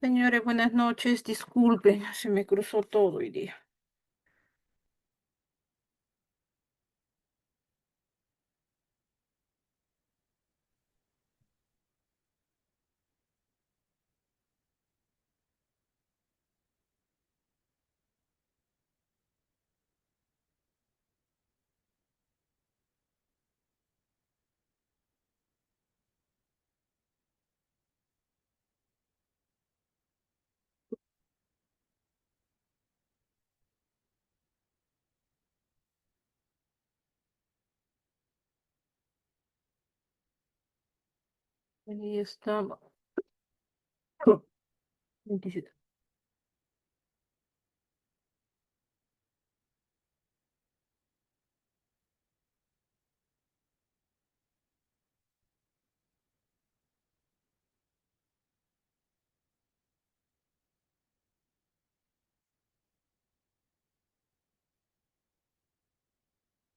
Señores, buenas noches. Disculpen, se me cruzó todo hoy día. Ahí estaba. 27.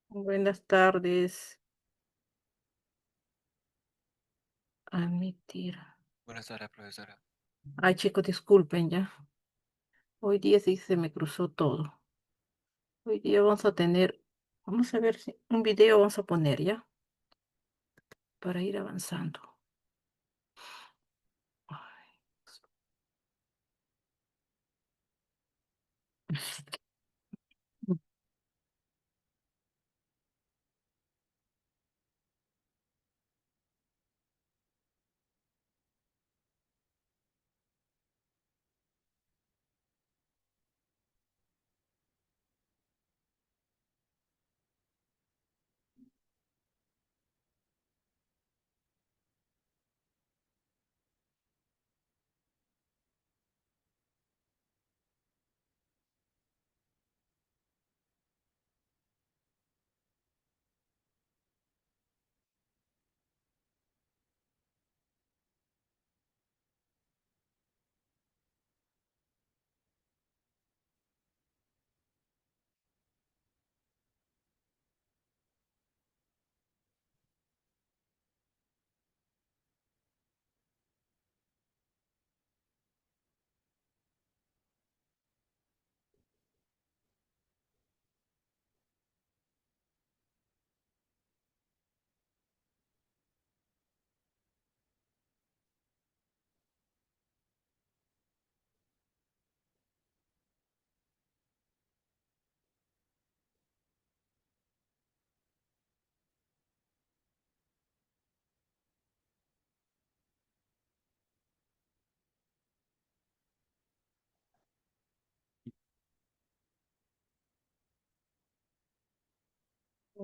Buenas tardes. Admitir. Buenas tardes, profesora. Ay, chicos, disculpen ya. Hoy día sí se me cruzó todo. Hoy día vamos a tener, vamos a ver si un video vamos a poner ya para ir avanzando. Ay,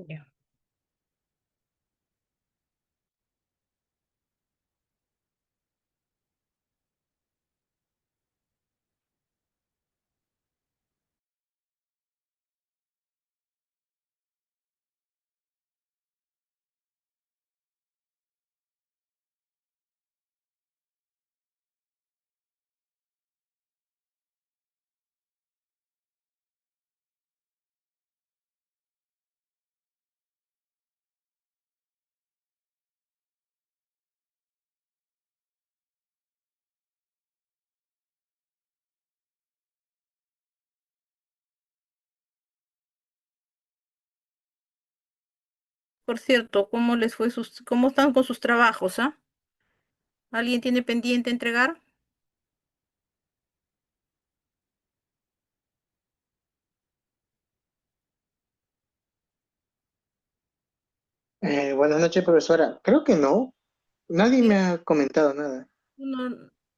ya. Por cierto, ¿cómo les fue cómo están con sus trabajos, ah? ¿Alguien tiene pendiente entregar? Buenas noches, profesora. Creo que no. Nadie me ha comentado nada. No,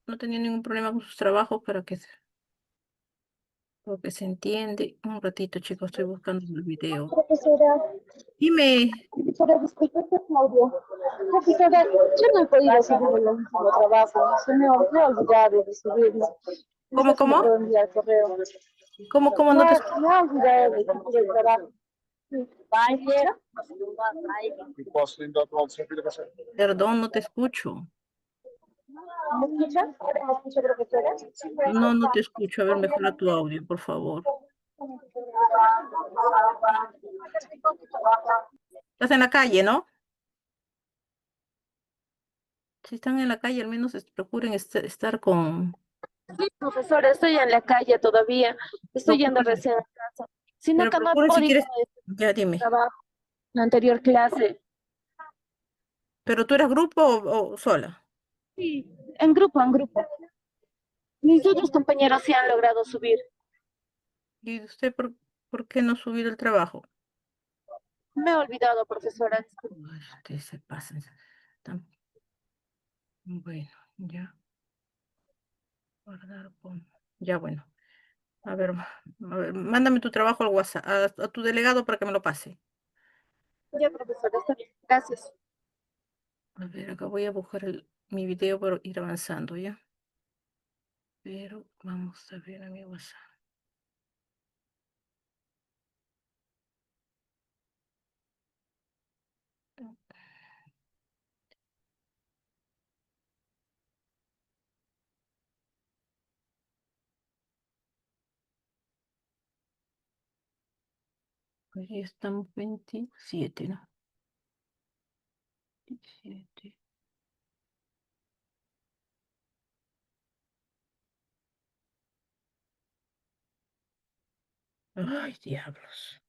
no tenía ningún problema con sus trabajos para que se entiende. Un ratito, chicos, estoy buscando el video. Profesora, Dime, profesora, disculpe, soy Claudia. Profesora, yo no he podido subir el último trabajo, me he olvidado de subirlo. No ¿cómo, sé si me cómo? puedo enviar correo. ¿Cómo Me no te ha, escucho? me ha olvidado de subir el trabajo. Sí. Perdón, no te escucho. ¿Me escucha? ¿Me escucha, profesora? No, no te escucho. A ver, mejora tu audio, por favor. Estás en la calle, ¿no? Si están en la calle, al menos procuren estar con Sí, profesora, estoy en la calle todavía. Estoy yendo Procura, recién a casa. Sino pero que no he procura si podido quieres, ya dime. trabajar en la anterior clase. ¿Pero tú eres grupo o sola? Sí, en grupo, en grupo. Mis otros compañeros sí han logrado subir. ¿Y usted por qué no subir el trabajo? Me he olvidado, profesora. Disculpe. Ay, ustedes se pasan. Tan- Bueno, ya. Guardar, ya bueno. A ver, mándame tu trabajo al WhatsApp, a tu delegado para que me lo pase. Ya, profesora, está bien. Gracias. A ver, acá voy a buscar mi video para ir avanzando, ¿ya? Pero vamos a ver a mi WhatsApp. Hoy estamos 27, ¿no? 27. Ay, diablos.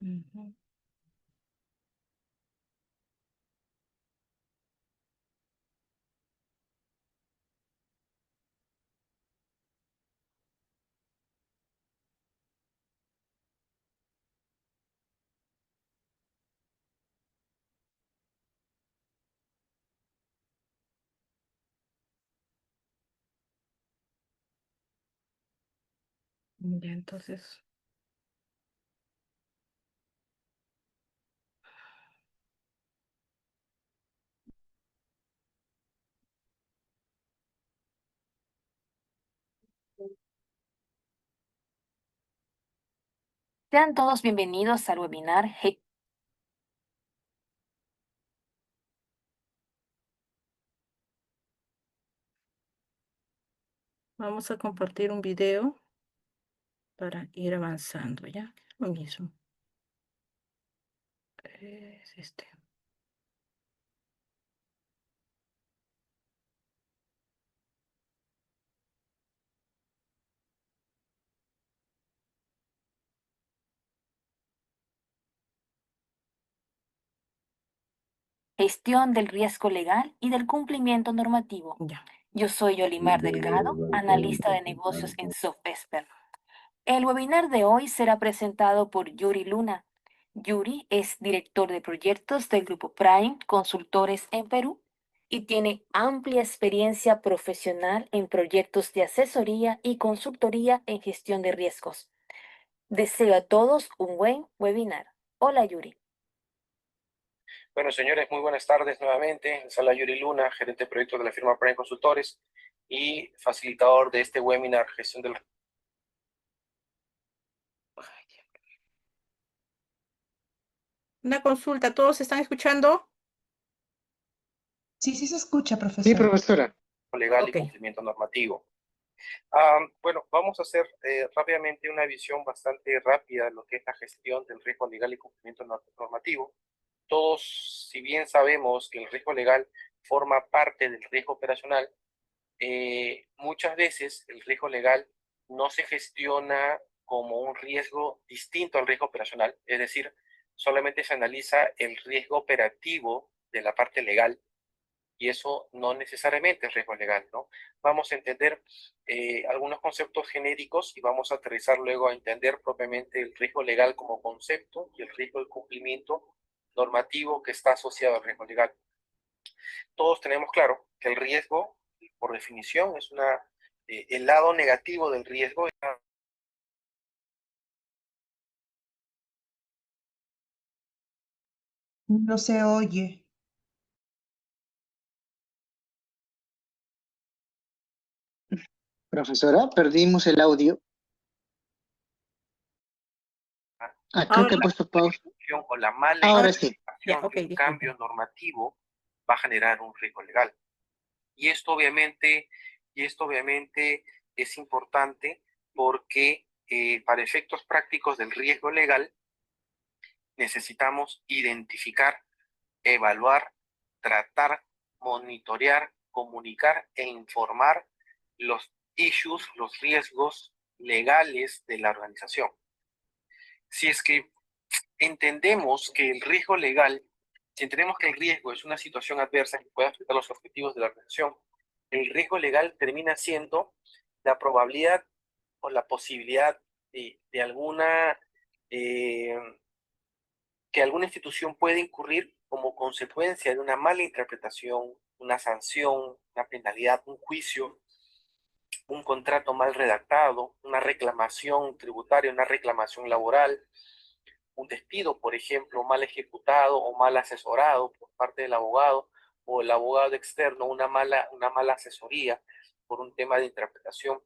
Ujú. Ya, entonces. Sean todos bienvenidos al webinar Vamos a compartir un video para ir avanzando, ¿ya? Lo mismo. Es este. Gestión del riesgo legal y del cumplimiento normativo. Ya. Yo soy Yolimar Delgado, analista de negocios en SoftExpert. El webinar de hoy será presentado por Yuri Luna. Yuri es director de proyectos del Grupo Prime Consultores en Perú y tiene amplia experiencia profesional en proyectos de asesoría y consultoría en gestión de riesgos. Deseo a todos un buen webinar. Hola, Yuri. Bueno, señores, muy buenas tardes nuevamente. Les habla Yuri Luna, gerente de proyectos de la firma Prime Consultores y facilitador de este webinar, gestión del... Ay, Dios. Una consulta, ¿todos están escuchando? Sí, sí se escucha, Sí, profesor. profesora. legal Ok. y cumplimiento normativo. Bueno, vamos a hacer rápidamente una visión bastante rápida de lo que es la gestión del riesgo legal y cumplimiento normativo. Todos, si bien sabemos que el riesgo legal forma parte del riesgo operacional, muchas veces el riesgo legal no se gestiona como un riesgo distinto al riesgo operacional, es decir, solamente se analiza el riesgo operativo de la parte legal y eso no necesariamente es riesgo legal, ¿no? Vamos a entender algunos conceptos genéricos y vamos a aterrizar luego a entender propiamente el riesgo legal como concepto y el riesgo de cumplimiento normativo que está asociado al riesgo legal. Todos tenemos claro que el riesgo, por definición, es el lado negativo del riesgo. No se oye. Profesora, perdimos el audio. Creo que Ahora, he puesto pausa. O la mala Ahora sí. ya, implementación ok, de un disculpa. cambio normativo va a generar un riesgo legal. Y esto obviamente, es importante porque para efectos prácticos del riesgo legal necesitamos identificar evaluar, tratar, monitorear, comunicar e informar los issues, los riesgos legales de la organización. Si es que entendemos que el riesgo legal, si entendemos que el riesgo es una situación adversa que puede afectar los objetivos de la organización, el riesgo legal termina siendo la probabilidad o la posibilidad de alguna, que alguna institución puede incurrir como consecuencia de una mala interpretación, una sanción, una penalidad, un juicio, un contrato mal redactado, una reclamación tributaria, una reclamación laboral, un despido, por ejemplo, mal ejecutado o mal asesorado por parte del abogado o el abogado externo, una mala asesoría por un tema de interpretación.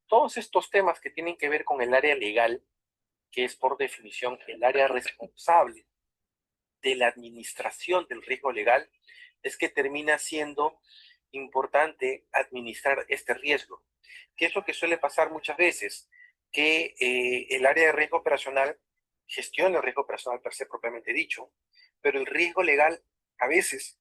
Todos estos temas que tienen que ver con el área legal, que es por definición el área responsable de la administración del riesgo legal, es que termina siendo importante administrar este riesgo. ¿Qué es lo que suele pasar muchas veces? Que el área de riesgo operacional gestiona el riesgo operacional per se propiamente dicho, pero el riesgo legal a veces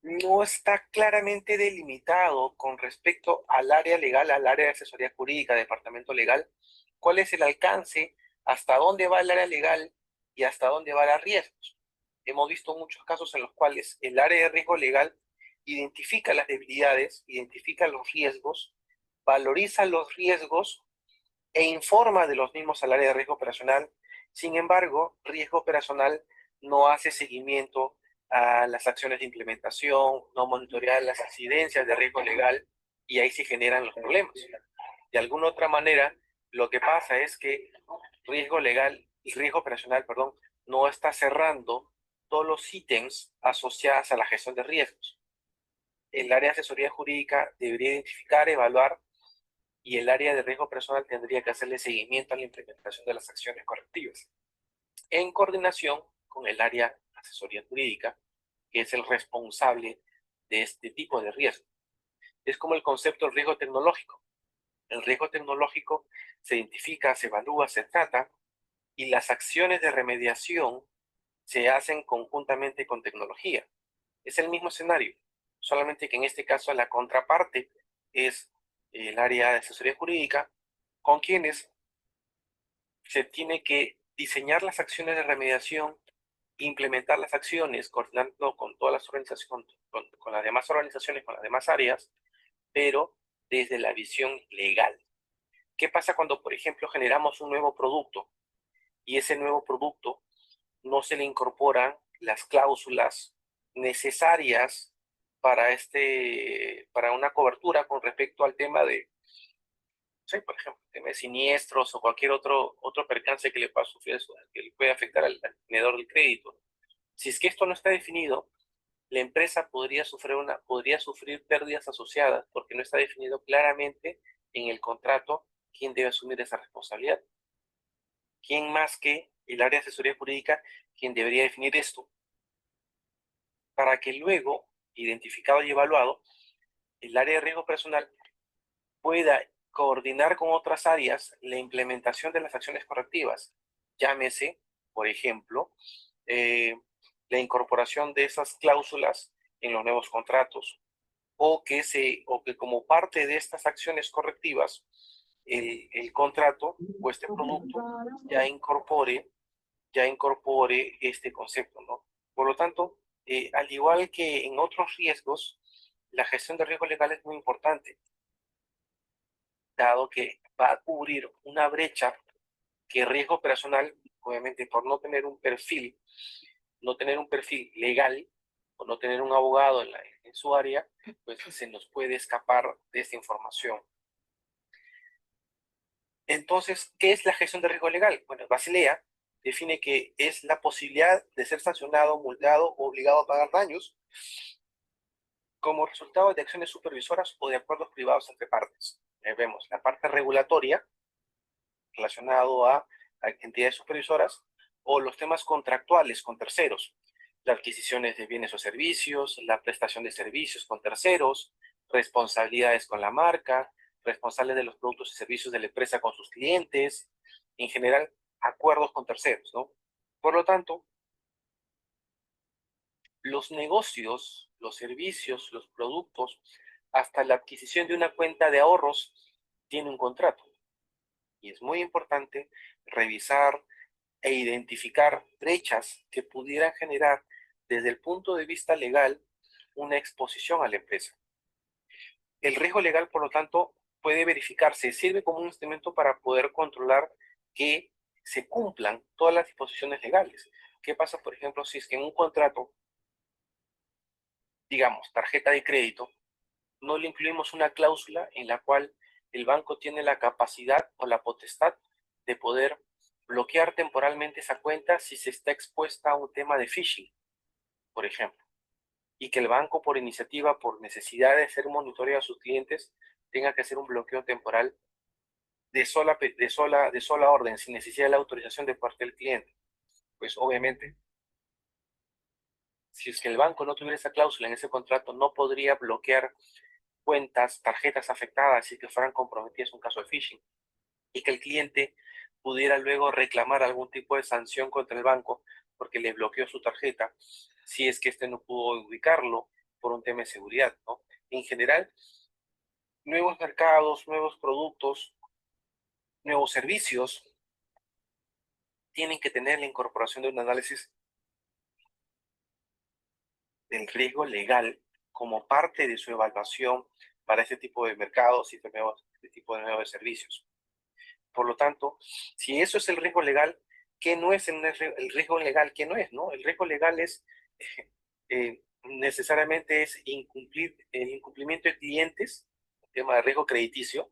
no está claramente delimitado con respecto al área legal, al área de asesoría jurídica, departamento legal. ¿Cuál es el alcance? ¿Hasta dónde va el área legal y hasta dónde va los riesgos? Hemos visto muchos casos en los cuales el área de riesgo legal identifica las debilidades, identifica los riesgos, valoriza los riesgos e informa de los mismos al área de riesgo operacional. Sin embargo, riesgo operacional no hace seguimiento a las acciones de implementación, no monitorea las incidencias de riesgo legal y ahí se generan los problemas. De alguna otra manera, lo que pasa es que riesgo legal y riesgo operacional, perdón, no está cerrando todos los ítems asociados a la gestión de riesgos. El área de asesoría jurídica debería identificar, evaluar y el área de riesgo operacional tendría que hacerle seguimiento a la implementación de las acciones correctivas en coordinación con el área de asesoría jurídica, que es el responsable de este tipo de riesgo. Es como el concepto del riesgo tecnológico. El riesgo tecnológico se identifica, se evalúa, se trata y las acciones de remediación se hacen conjuntamente con tecnología. Es el mismo escenario, solamente que en este caso la contraparte es el área de asesoría jurídica, con quienes se tiene que diseñar las acciones de remediación, implementar las acciones, coordinando con todas las organizaciones, con las demás organizaciones, con las demás áreas, pero desde la visión legal. ¿Qué pasa cuando, por ejemplo, generamos un nuevo producto y ese nuevo producto no se le incorporan las cláusulas necesarias para una cobertura con respecto al tema de, sí, por ejemplo, tema de siniestros o cualquier otro percance que le pueda sufrir, que le pueda afectar al tenedor del crédito? Si es que esto no está definido, la empresa podría sufrir pérdidas asociadas porque no está definido claramente en el contrato quién debe asumir esa responsabilidad. ¿Quién más que el área de asesoría jurídica quien debería definir esto? Para que luego, identificado y evaluado, el área de riesgo personal pueda coordinar con otras áreas la implementación de las acciones correctivas. Llámese, por ejemplo, la incorporación de esas cláusulas en los nuevos contratos, o que como parte de estas acciones correctivas, el contrato o este producto ya incorpore este concepto, ¿no? Por lo tanto, al igual que en otros riesgos, la gestión de riesgo legal es muy importante, dado que va a cubrir una brecha que riesgo operacional, obviamente por no tener un perfil legal o no tener un abogado en su área, pues se nos puede escapar de esta información. Entonces, ¿qué es la gestión de riesgo legal? Bueno, Basilea define que es la posibilidad de ser sancionado, multado o obligado a pagar daños como resultado de acciones supervisoras o de acuerdos privados entre partes. Vemos la parte regulatoria relacionado a entidades supervisoras o los temas contractuales con terceros, las adquisiciones de bienes o servicios, la prestación de servicios con terceros, responsabilidades con la marca, responsables de los productos y servicios de la empresa con sus clientes, en general, acuerdos con terceros, ¿no? Por lo tanto, Los negocios, los servicios, los productos, hasta la adquisición de una cuenta de ahorros, tiene un contrato. Y es muy importante revisar e identificar brechas que pudieran generar desde el punto de vista legal una exposición a la empresa. El riesgo legal, por lo tanto, puede verificarse, sirve como un instrumento para poder controlar que se cumplan todas las disposiciones legales. ¿Qué pasa, por ejemplo, si es que en un contrato, digamos, tarjeta de crédito, no le incluimos una cláusula en la cual el banco tiene la capacidad o la potestad de poder bloquear temporalmente esa cuenta si se está expuesta a un tema de phishing, por ejemplo, y que el banco por iniciativa, por necesidad de hacer monitoreo a sus clientes, tenga que hacer un bloqueo temporal de sola orden, sin necesidad de la autorización de parte del cliente? Pues obviamente, si es que el banco no tuviera esa cláusula en ese contrato, no podría bloquear cuentas, tarjetas afectadas si que fueran comprometidas en un caso de phishing, y que el cliente pudiera luego reclamar algún tipo de sanción contra el banco porque le bloqueó su tarjeta, si es que éste no pudo ubicarlo por un tema de seguridad, ¿no? En general, nuevos mercados, nuevos productos, nuevos servicios tienen que tener la incorporación de un análisis del riesgo legal como parte de su evaluación para este tipo de mercados y este tipo de nuevos servicios. Por lo tanto, si eso es el riesgo legal, ¿qué no es el riesgo legal? ¿Qué no es, no? El riesgo legal es necesariamente es el incumplimiento de clientes, tema de riesgo crediticio,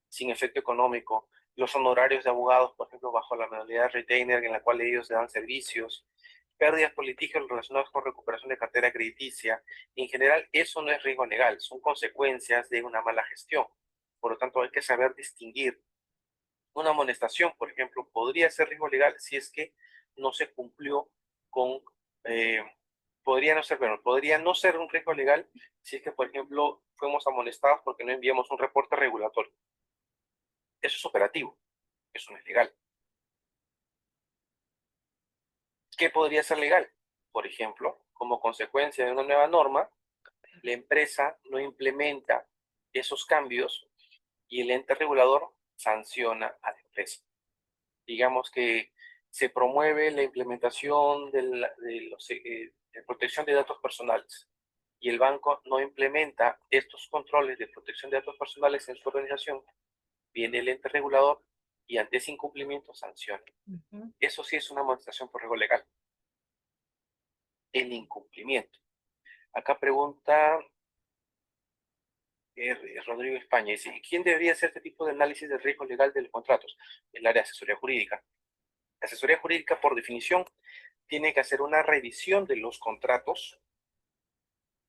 sin efecto económico, los honorarios de abogados, por ejemplo, bajo la modalidad de retainer en la cual ellos dan servicios, pérdidas por litigio relacionadas con recuperación de cartera crediticia. En general, eso no es riesgo legal, son consecuencias de una mala gestión. Por lo tanto, hay que saber distinguir. Una amonestación, por ejemplo, podría ser riesgo legal si es que no se cumplió con, podría no ser un riesgo legal si es que, por ejemplo, fuimos amonestados porque no enviamos un reporte regulatorio. Eso es operativo, eso no es legal. ¿Qué podría ser legal? Por ejemplo, como consecuencia de una nueva norma, la empresa no implementa esos cambios y el ente regulador sanciona a la empresa. Digamos que se promueve la implementación de protección de datos personales y el banco no implementa estos controles de protección de datos personales en su organización, viene el ente regulador y ante ese incumplimiento sanciona. Eso sí es una amonestación por riesgo legal. El incumplimiento. Acá pregunta Rodrigo España, dice, ¿quién debería hacer este tipo de análisis de riesgo legal de los contratos? El área de asesoría jurídica. La asesoría jurídica, por definición, tiene que hacer una revisión de los contratos,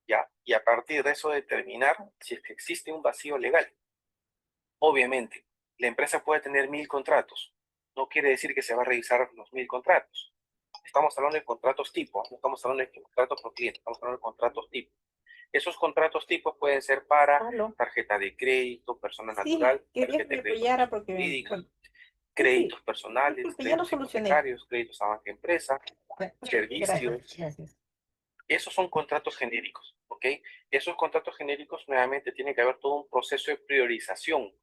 ¿ya? Y a partir de eso determinar si es que existe un vacío legal. Obviamente, la empresa puede tener 1000 contratos. No quiere decir que se va a revisar los 1000 contratos. Estamos hablando de contratos tipo, no estamos hablando de contratos por cliente, estamos hablando de contratos tipo. Esos contratos tipos pueden ser para tarjeta de crédito, persona natural, quería tarjeta que de me crédito apoyara porque jurídica, bueno, créditos personales, disculpe, ya lo créditos solucioné. hipotecarios, créditos a banca empresa, servicios. Gracias. Esos son contratos genéricos, ¿ok? Esos contratos genéricos nuevamente tiene que haber todo un proceso de priorización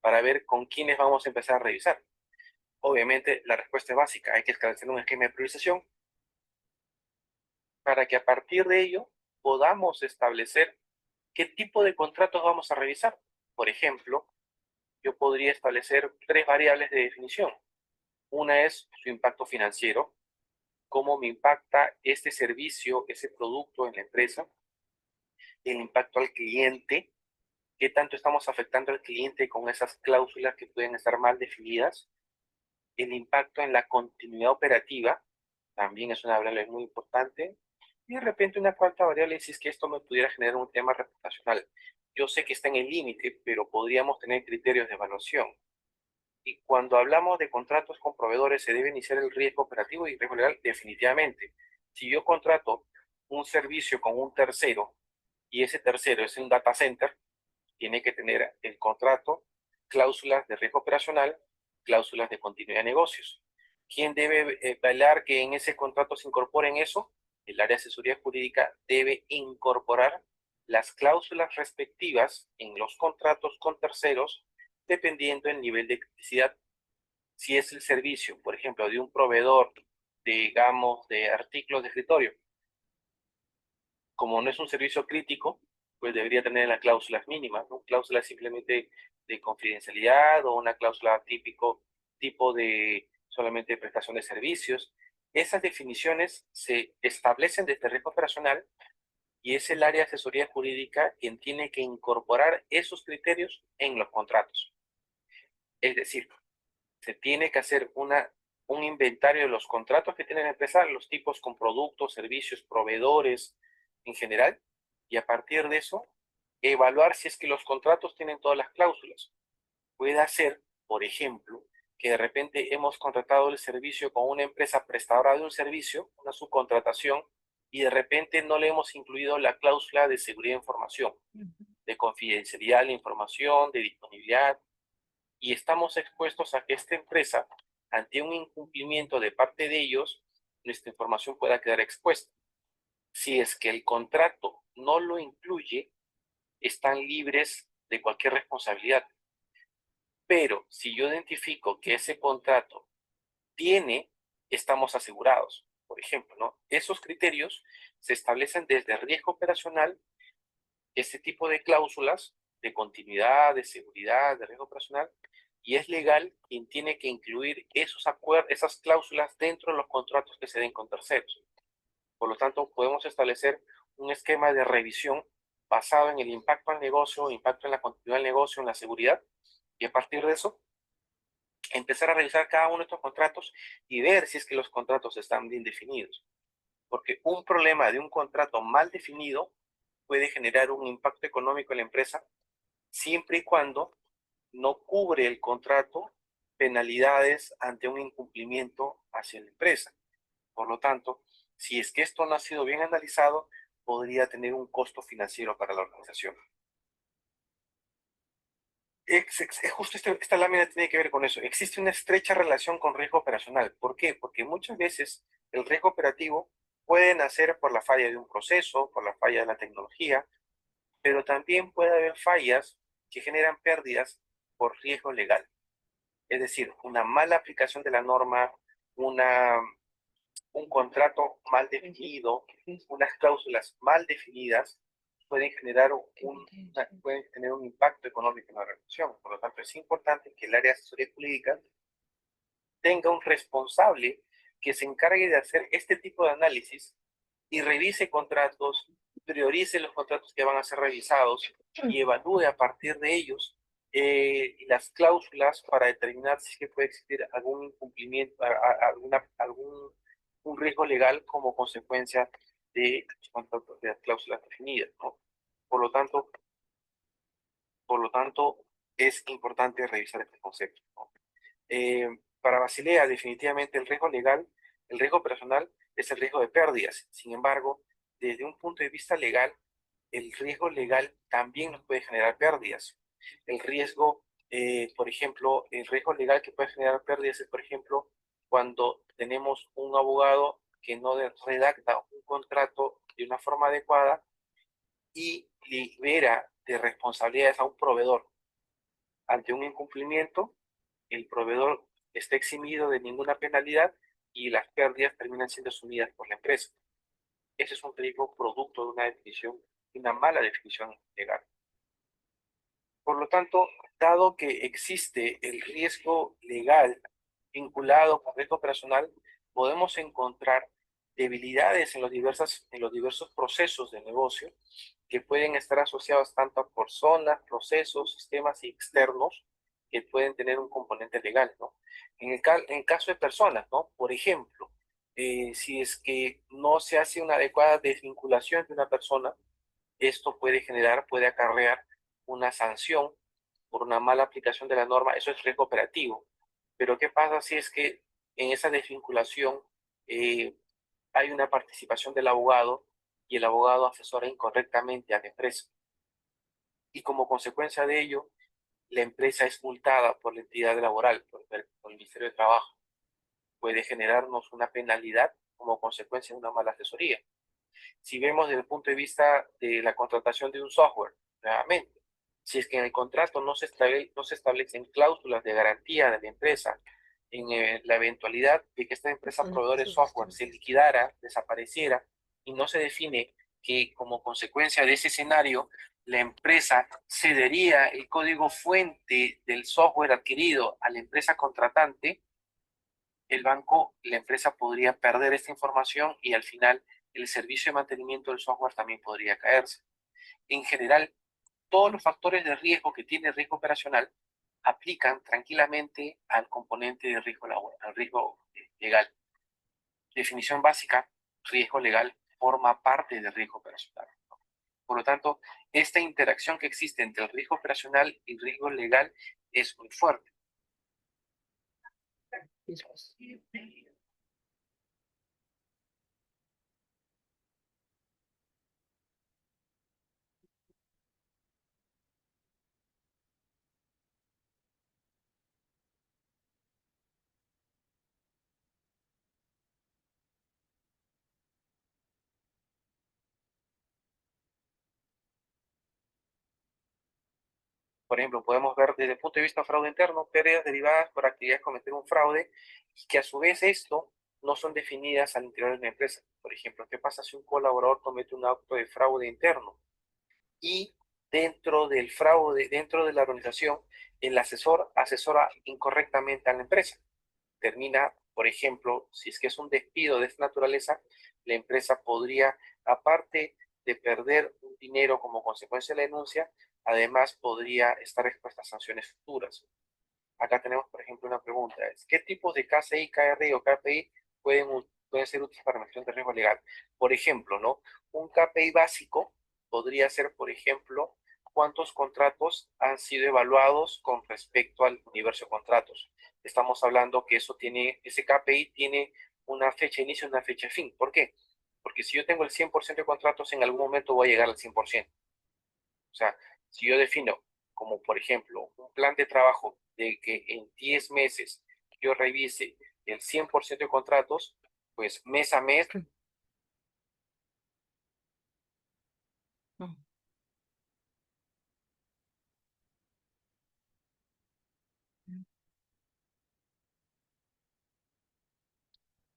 para ver con quiénes vamos a empezar a revisar. Obviamente la respuesta es básica, hay que establecer un esquema de priorización para que a partir de ello podamos establecer qué tipo de contratos vamos a revisar. Por ejemplo, yo podría establecer 3 variables de definición. Una es su impacto financiero, cómo me impacta este servicio, ese producto en la empresa, el impacto al cliente, qué tanto estamos afectando al cliente con esas cláusulas que pueden estar mal definidas, el impacto en la continuidad operativa, también es una variable muy importante, y de repente una cuarta variable si es que esto me pudiera generar un tema reputacional. Yo sé que está en el límite, pero podríamos tener criterios de evaluación. Y cuando hablamos de contratos con proveedores, se debe iniciar el riesgo operativo y riesgo legal definitivamente. Si yo contrato un servicio con un tercero y ese tercero es un data center, tiene que tener el contrato cláusulas de riesgo operacional, cláusulas de continuidad de negocios. ¿Quién debe velar que en ese contrato se incorporen eso? el área de asesoría jurídica debe incorporar las cláusulas respectivas en los contratos con terceros, dependiendo del nivel de criticidad. Si es el servicio, por ejemplo, de un proveedor, digamos, de artículos de escritorio, como no es un servicio crítico, pues debería tener las cláusulas mínimas, ¿no? Cláusulas simplemente de confidencialidad o una cláusula tipo de solamente prestación de servicios. Esas definiciones se establecen desde el riesgo operacional y es el área de asesoría jurídica quien tiene que incorporar esos criterios en los contratos. Es decir, se tiene que hacer un inventario de los contratos que tiene la empresa, los tipos con productos, servicios, proveedores en general, y a partir de eso, evaluar si es que los contratos tienen todas las cláusulas. Puede ser, por ejemplo, que de repente hemos contratado el servicio con una empresa prestadora de un servicio, una subcontratación, y de repente no le hemos incluido la cláusula de seguridad de información, de confidencialidad de la información, de disponibilidad, y estamos expuestos a que esta empresa, ante un incumplimiento de parte de ellos, nuestra información pueda quedar expuesta. Si es que el contrato no lo incluye, están libres de cualquier responsabilidad. Pero si yo identifico que ese contrato tiene, estamos asegurados. Por ejemplo, ¿no? Esos criterios se establecen desde riesgo operacional, este tipo de cláusulas de continuidad, de seguridad, de riesgo operacional, y es legal quien tiene que incluir esas cláusulas dentro de los contratos que se den con terceros. Por lo tanto, podemos establecer un esquema de revisión basado en el impacto al negocio, impacto en la continuidad del negocio, en la seguridad, y a partir de eso, empezar a revisar cada uno de estos contratos y ver si es que los contratos están bien definidos. Porque un problema de un contrato mal definido puede generar un impacto económico en la empresa siempre y cuando no cubre el contrato penalidades ante un incumplimiento hacia la empresa. Por lo tanto, si es que esto no ha sido bien analizado, podría tener un costo financiero para la organización. Justo esta lámina tiene que ver con eso. Existe una estrecha relación con riesgo operacional. ¿Por qué? Porque muchas veces el riesgo operativo puede nacer por la falla de un proceso, por la falla de la tecnología, pero también puede haber fallas que generan pérdidas por riesgo legal. Es decir, una mala aplicación de la norma, un contrato mal definido, unas cláusulas mal definidas, pueden pueden tener un impacto económico en la relación. Por lo tanto, es importante que el área de asesoría jurídica tenga un responsable que se encargue de hacer este tipo de análisis y revise contratos, priorice los contratos que van a ser revisados y evalúe a partir de ellos las cláusulas para determinar si es que puede existir algún incumplimiento, un riesgo legal como consecuencia de los contratos, de las cláusulas definidas, ¿no? Por lo tanto, es importante revisar este concepto, ¿no? Para Basilea, definitivamente el riesgo legal, el riesgo operacional es el riesgo de pérdidas. Sin embargo, desde un punto de vista legal, el riesgo legal también nos puede generar pérdidas. El riesgo, por ejemplo, el riesgo legal que puede generar pérdidas es, por ejemplo, cuando tenemos un abogado que no redacta un contrato de una forma adecuada y libera de responsabilidades a un proveedor. Ante un incumplimiento, el proveedor está eximido de ninguna penalidad y las pérdidas terminan siendo asumidas por la empresa. Ese es un riesgo producto de una definición, de una mala definición legal. Por lo tanto, dado que existe el riesgo legal vinculado con riesgo operacional, podemos encontrar debilidades en los diversos procesos de negocio que pueden estar asociados tanto a personas, procesos, sistemas externos que pueden tener un componente legal, ¿no? En caso de personas, ¿no? Por ejemplo, si es que no se hace una adecuada desvinculación de una persona, esto puede acarrear una sanción por una mala aplicación de la norma. Eso es riesgo operativo. Pero ¿qué pasa si es que en esa desvinculación hay una participación del abogado y el abogado asesora incorrectamente a la empresa? Y como consecuencia de ello, la empresa es multada por la entidad laboral, por el Ministerio de Trabajo. Puede generarnos una penalidad como consecuencia de una mala asesoría. Si vemos desde el punto de vista de la contratación de un software, nuevamente, si es que en el contrato no se establecen cláusulas de garantía de la empresa, en la eventualidad de que esta empresa proveedor de software se liquidara, desapareciera, y no se define que como consecuencia de ese escenario, la empresa cedería el código fuente del software adquirido a la empresa contratante, el banco, la empresa podría perder esta información y al final el servicio de mantenimiento del software también podría caerse. En general, todos los factores de riesgo que tiene el riesgo operacional aplican tranquilamente al componente de riesgo laboral, al riesgo legal. Definición básica, riesgo legal forma parte del riesgo operacional. Por lo tanto, esta interacción que existe entre el riesgo operacional y el riesgo legal es muy fuerte. Por ejemplo, podemos ver desde el punto de vista de fraude interno, pérdidas derivadas por actividades de cometer un fraude, y que a su vez esto no son definidas al interior de una empresa. Por ejemplo, ¿qué pasa si un colaborador comete un acto de fraude interno? Y dentro del fraude, dentro de la organización, el asesor asesora incorrectamente a la empresa. Termina, por ejemplo, si es que es un despido de esta naturaleza, la empresa podría, aparte de perder un dinero como consecuencia de la denuncia, además podría estar expuesta a sanciones futuras. Acá tenemos, por ejemplo, una pregunta. ¿Qué tipos de KCI, KRI o KPI pueden ser útiles para la gestión de riesgo legal? Por ejemplo, ¿no? Un KPI básico podría ser, por ejemplo, cuántos contratos han sido evaluados con respecto al universo de contratos. Estamos hablando que ese KPI tiene una fecha de inicio y una fecha de fin. ¿Por qué? Porque si yo tengo el 100% de contratos, en algún momento voy a llegar al 100%. O sea, si yo defino como, por ejemplo, un plan de trabajo de que en 10 meses yo revise el 100% de contratos, pues mes a mes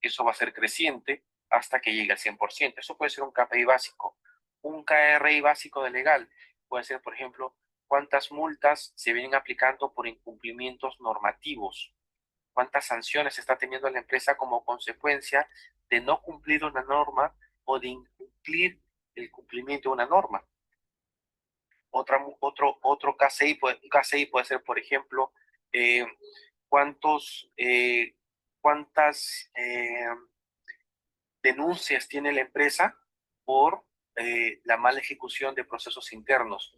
eso va a ser creciente hasta que llegue al 100%. Eso puede ser un KPI básico. Un KRI básico de legal puede ser, por ejemplo, cuántas multas se vienen aplicando por incumplimientos normativos, cuántas sanciones está teniendo la empresa como consecuencia de no cumplir una norma o de incumplir el cumplimiento de una norma. Otro KCI puede ser, por ejemplo, eh, cuántas denuncias tiene la empresa por la mala ejecución de procesos internos.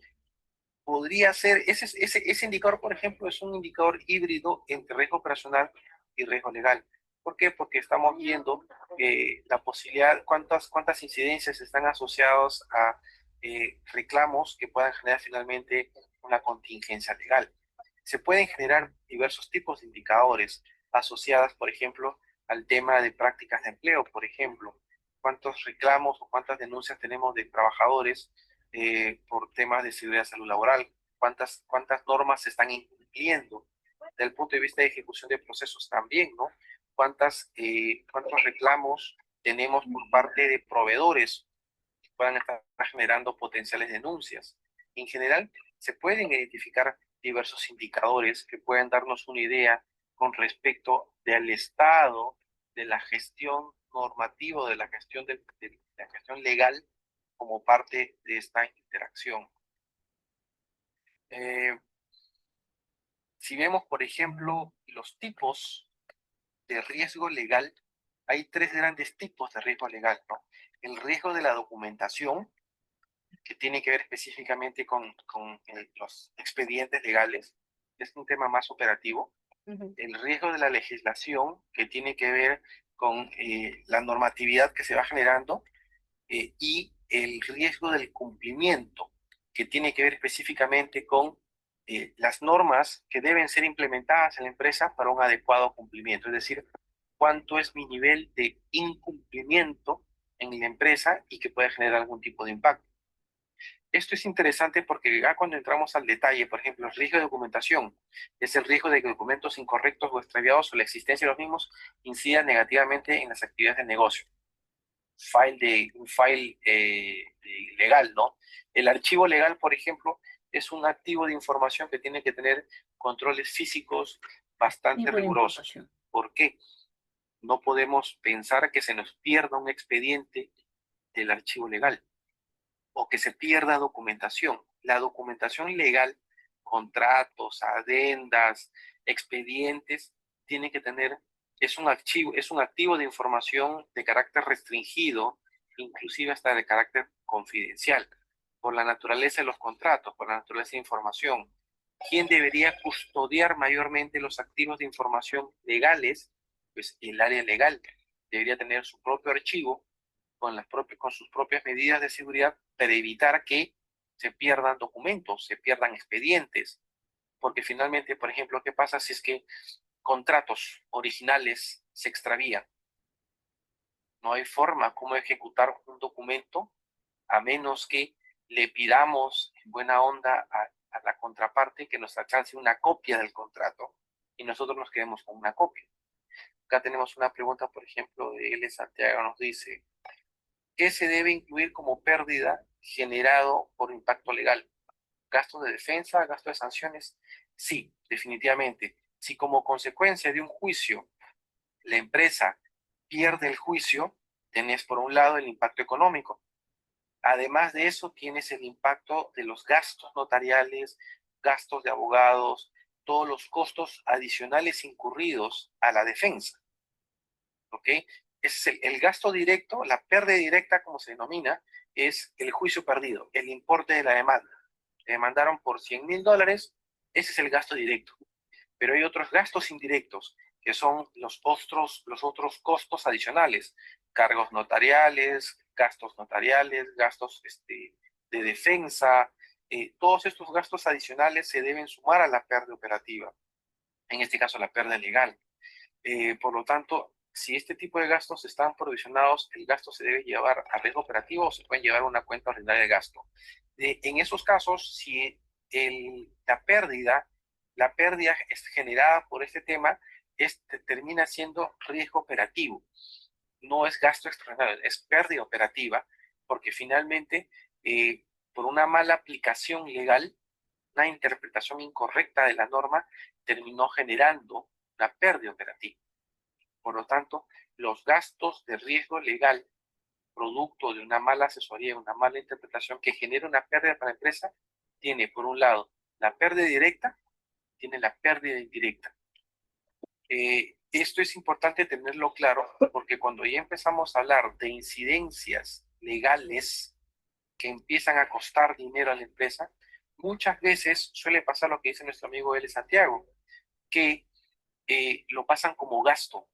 Podría ser, ese indicador, por ejemplo, es un indicador híbrido entre riesgo operacional y riesgo legal. ¿Por qué? Porque estamos viendo la posibilidad, cuántas incidencias están asociadas a reclamos que puedan generar finalmente una contingencia legal. Se pueden generar diversos tipos de indicadores asociadas, por ejemplo, al tema de prácticas de empleo, por ejemplo, cuántos reclamos o cuántas denuncias tenemos de trabajadores por temas de seguridad y salud laboral, cuántas normas se están incumpliendo desde el punto de vista de ejecución de procesos también, ¿no? Cuántos reclamos tenemos por parte de proveedores que puedan estar generando potenciales denuncias. En general, se pueden identificar diversos indicadores que pueden darnos una idea con respecto del estado de la gestión normativa, de la gestión legal como parte de esta interacción. Si vemos, por ejemplo, los tipos de riesgo legal, hay tres grandes tipos de riesgo legal, ¿no? El riesgo de la documentación, que tiene que ver específicamente con los expedientes legales, es un tema más operativo. El riesgo de la legislación, que tiene que ver con la normatividad que se va generando, y el riesgo del cumplimiento, que tiene que ver específicamente con las normas que deben ser implementadas en la empresa para un adecuado cumplimiento. Es decir, cuánto es mi nivel de incumplimiento en la empresa y que puede generar algún tipo de impacto. Esto es interesante porque ya cuando entramos al detalle, por ejemplo, el riesgo de documentación es el riesgo de que documentos incorrectos o extraviados o la existencia de los mismos incidan negativamente en las actividades de negocio. Un file legal, ¿no? El archivo legal, por ejemplo, es un activo de información que tiene que tener controles físicos bastante Tipo de rigurosos. información. ¿Por qué? No podemos pensar que se nos pierda un expediente del archivo legal o que se pierda documentación. La documentación legal, contratos, adendas, expedientes, tiene que tener, es un activo de información de carácter restringido, inclusive hasta de carácter confidencial, por la naturaleza de los contratos, por la naturaleza de información. ¿Quién debería custodiar mayormente los activos de información legales? Pues el área legal debería tener su propio archivo con sus propias medidas de seguridad para evitar que se pierdan documentos, se pierdan expedientes. Porque finalmente, por ejemplo, ¿qué pasa si es que contratos originales se extravían? No hay forma como ejecutar un documento a menos que le pidamos en buena onda a la contraparte que nos alcance una copia del contrato y nosotros nos quedemos con una copia. Acá tenemos una pregunta, por ejemplo, de L. Santiago, nos dice, ¿qué se debe incluir como pérdida generado por impacto legal? ¿Gastos de defensa, gastos de sanciones? Sí, definitivamente. Si como consecuencia de un juicio la empresa pierde el juicio, tenés por un lado el impacto económico. Además de eso, tienes el impacto de los gastos notariales, gastos de abogados, todos los costos adicionales incurridos a la defensa. ¿Ok? Ese es el gasto directo, la pérdida directa, como se denomina, es el juicio perdido, el importe de la demanda. Te demandaron por $100,000, ese es el gasto directo. Pero hay otros gastos indirectos, que son los otros costos adicionales, cargos notariales, gastos de defensa. Todos estos gastos adicionales se deben sumar a la pérdida operativa, en este caso la pérdida legal. Por lo tanto, si este tipo de gastos están provisionados, el gasto se debe llevar a riesgo operativo o se puede llevar a una cuenta ordinaria de gasto. En esos casos, si la pérdida es generada por este tema, termina siendo riesgo operativo. No es gasto extraordinario, es pérdida operativa, porque finalmente, por una mala aplicación legal, una interpretación incorrecta de la norma, terminó generando una pérdida operativa. Por lo tanto, los gastos de riesgo legal, producto de una mala asesoría, una mala interpretación que genera una pérdida para la empresa, tiene por un lado la pérdida directa, tiene la pérdida indirecta. Esto es importante tenerlo claro porque cuando ya empezamos a hablar de incidencias legales que empiezan a costar dinero a la empresa, muchas veces suele pasar lo que dice nuestro amigo L. Santiago, que lo pasan como gasto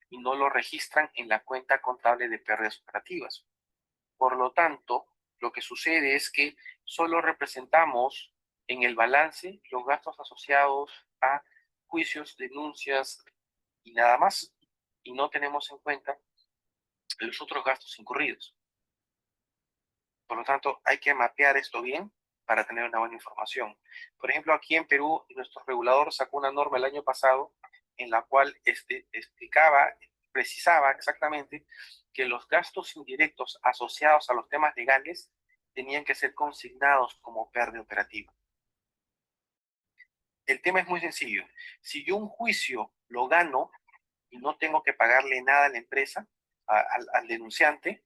y no lo registran en la cuenta contable de pérdidas operativas. Por lo tanto, lo que sucede es que solo representamos en el balance los gastos asociados a juicios, denuncias y nada más, y no tenemos en cuenta los otros gastos incurridos. Por lo tanto, hay que mapear esto bien para tener una buena información. Por ejemplo, aquí en Perú, nuestro regulador sacó una norma el año pasado en la cual precisaba exactamente que los gastos indirectos asociados a los temas legales tenían que ser consignados como pérdida operativa. El tema es muy sencillo. Si yo un juicio lo gano y no tengo que pagarle nada a la empresa, al denunciante,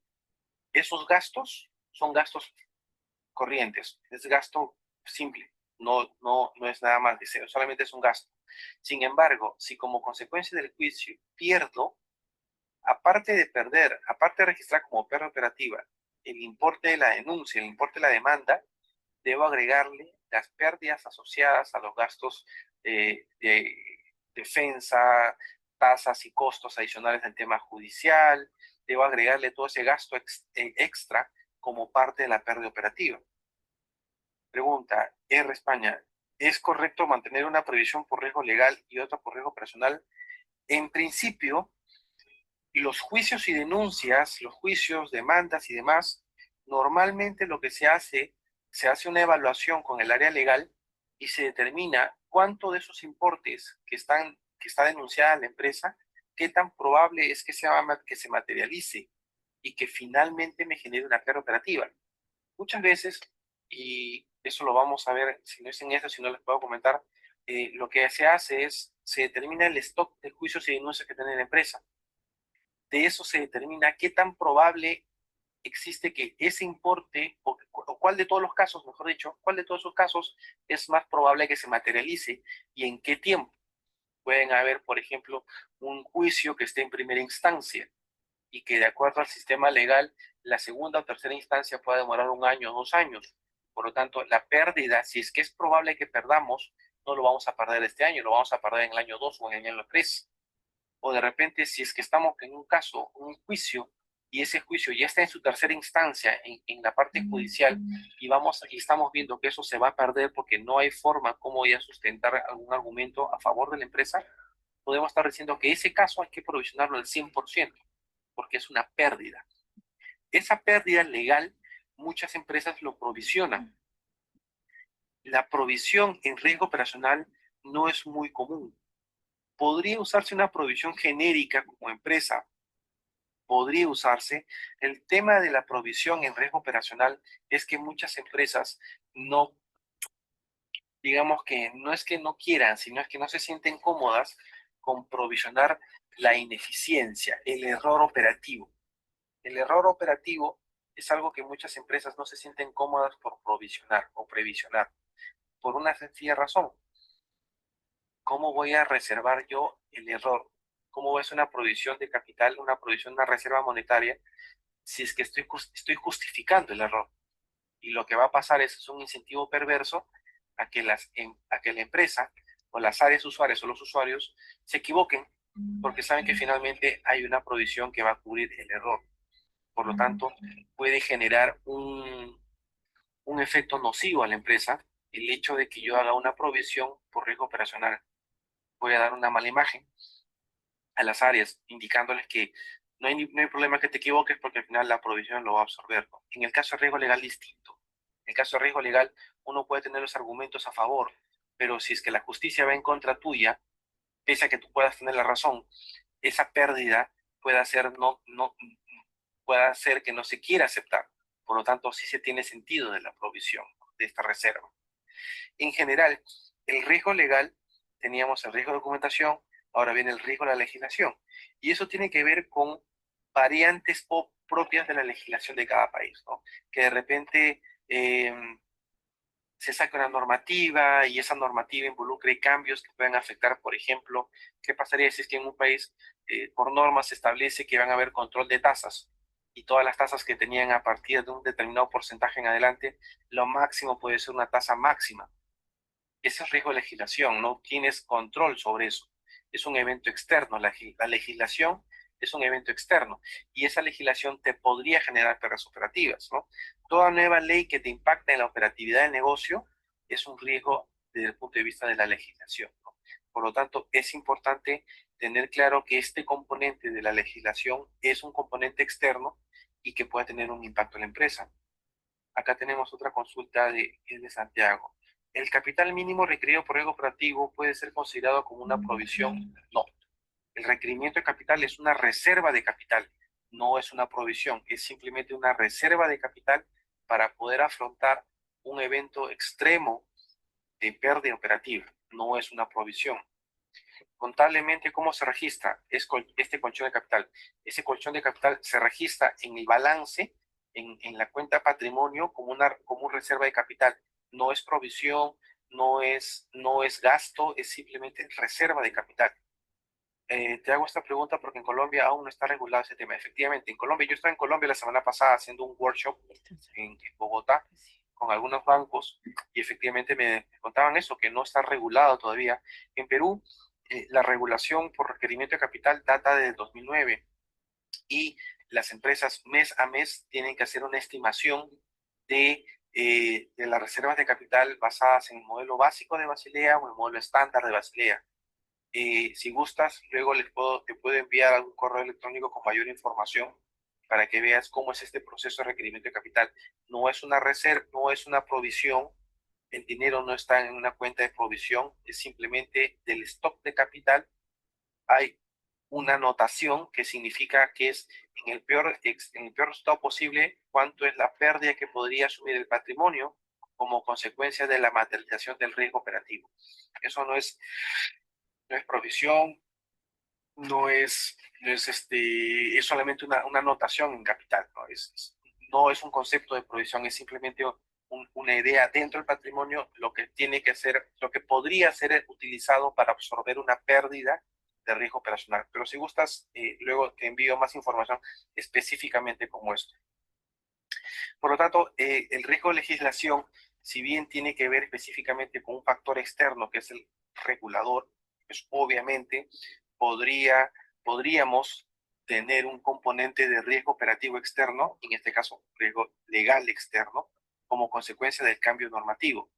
esos gastos son gastos corrientes, es gasto simple, no es nada más, solamente es un gasto. Sin embargo, si como consecuencia del juicio pierdo, aparte de perder, aparte de registrar como pérdida operativa el importe de la denuncia, el importe de la demanda, debo agregarle las pérdidas asociadas a los gastos de defensa, tasas y costos adicionales del tema judicial, debo agregarle todo ese gasto extra como parte de la pérdida operativa. Pregunta, R. España, ¿es correcto mantener una previsión por riesgo legal y otra por riesgo personal? En principio, Los juicios y denuncias, los juicios, demandas y demás, normalmente lo que se hace una evaluación con el área legal y se determina cuánto de esos importes que está denunciada la empresa, qué tan probable es que se materialice y que finalmente me genere una pérdida operativa. Muchas veces, y eso lo vamos a ver, si no es en eso, si no les puedo comentar, lo que se hace es, se determina el stock de juicios y denuncias que tiene la empresa. De eso se determina qué tan probable existe que ese importe, o cuál de todos los casos, mejor dicho, cuál de todos esos casos es más probable que se materialice y en qué tiempo. Pueden haber, por ejemplo, un juicio que esté en primera instancia y que de acuerdo al sistema legal, la segunda o tercera instancia pueda demorar 1 año o 2 años. Por lo tanto, la pérdida, si es que es probable que perdamos, no lo vamos a perder este año, lo vamos a perder en el año 2 o en el año 3. O de repente, si es que estamos en un caso, un juicio, y ese juicio ya está en su tercera instancia, en la parte judicial, y estamos viendo que eso se va a perder porque no hay forma como ya sustentar algún argumento a favor de la empresa, podemos estar diciendo que ese caso hay que provisionarlo al 100%, porque es una pérdida. Esa pérdida legal, muchas empresas lo provisionan. La provisión en riesgo operacional no es muy común. Podría usarse una provisión genérica como empresa, podría usarse. El tema de la provisión en riesgo operacional es que muchas empresas no, digamos que no es que no quieran, sino es que no se sienten cómodas con provisionar la ineficiencia, el error operativo. El error operativo es algo que muchas empresas no se sienten cómodas por provisionar o previsionar, por una sencilla razón. ¿Cómo voy a reservar yo el error? ¿Cómo es una provisión de capital, una provisión, una reserva monetaria, si es que estoy justificando el error? Y lo que va a pasar es un incentivo perverso a que la empresa o las áreas usuarias o los usuarios se equivoquen, porque saben que finalmente hay una provisión que va a cubrir el error. Por lo tanto, puede generar un efecto nocivo a la empresa el hecho de que yo haga una provisión por riesgo operacional. Voy a dar una mala imagen a las áreas, indicándoles que no hay problema que te equivoques porque al final la provisión lo va a absorber, ¿no? En el caso de riesgo legal, distinto. En el caso de riesgo legal, uno puede tener los argumentos a favor, pero si es que la justicia va en contra tuya, pese a que tú puedas tener la razón, esa pérdida puede hacer que no se quiera aceptar. Por lo tanto, sí se tiene sentido de la provisión de esta reserva. En general, el riesgo legal, teníamos el riesgo de documentación, ahora viene el riesgo de la legislación. Y eso tiene que ver con variantes propias de la legislación de cada país, ¿no? Que de repente se saca una normativa y esa normativa involucre cambios que pueden afectar, por ejemplo, ¿qué pasaría si es que en un país por norma se establece que van a haber control de tasas y todas las tasas que tenían a partir de un determinado porcentaje en adelante, lo máximo puede ser una tasa máxima? Ese es riesgo de legislación, no tienes control sobre eso. Es un evento externo, la legislación es un evento externo y esa legislación te podría generar pérdidas operativas, ¿no? Toda nueva ley que te impacta en la operatividad del negocio es un riesgo desde el punto de vista de la legislación, ¿no? Por lo tanto, es importante tener claro que este componente de la legislación es un componente externo y que puede tener un impacto en la empresa. Acá tenemos otra consulta de Santiago. ¿El capital mínimo requerido por riesgo operativo puede ser considerado como una provisión? No. El requerimiento de capital es una reserva de capital, no es una provisión, es simplemente una reserva de capital para poder afrontar un evento extremo de pérdida operativa, no es una provisión. Contablemente, ¿cómo se registra este colchón de capital? Ese colchón de capital se registra en el balance, en la cuenta patrimonio, como una reserva de capital. No es provisión, no es gasto, es simplemente reserva de capital. Te hago esta pregunta porque en Colombia aún no está regulado ese tema. Efectivamente, en Colombia, yo estaba en Colombia la semana pasada haciendo un workshop en Bogotá con algunos bancos y efectivamente me contaban eso, que no está regulado todavía. En Perú, la regulación por requerimiento de capital data de 2009 y las empresas mes a mes tienen que hacer una estimación de las reservas de capital basadas en el modelo básico de Basilea o el modelo estándar de Basilea. Si gustas, luego te puedo enviar algún correo electrónico con mayor información para que veas cómo es este proceso de requerimiento de capital. No es una reserva, no es una provisión, el dinero no está en una cuenta de provisión, es simplemente del stock de capital. Hay una notación que significa que es en el peor estado posible cuánto es la pérdida que podría asumir el patrimonio como consecuencia de la materialización del riesgo operativo. Eso no es provisión, es solamente una notación en capital, no es un concepto de provisión, es simplemente una idea dentro del patrimonio, lo que tiene que ser, lo que podría ser utilizado para absorber una pérdida de riesgo operacional. Pero si gustas, luego te envío más información específicamente como esto. Por lo tanto, el riesgo de legislación, si bien tiene que ver específicamente con un factor externo, que es el regulador, pues obviamente podríamos tener un componente de riesgo operativo externo, en este caso riesgo legal externo, como consecuencia del cambio normativo.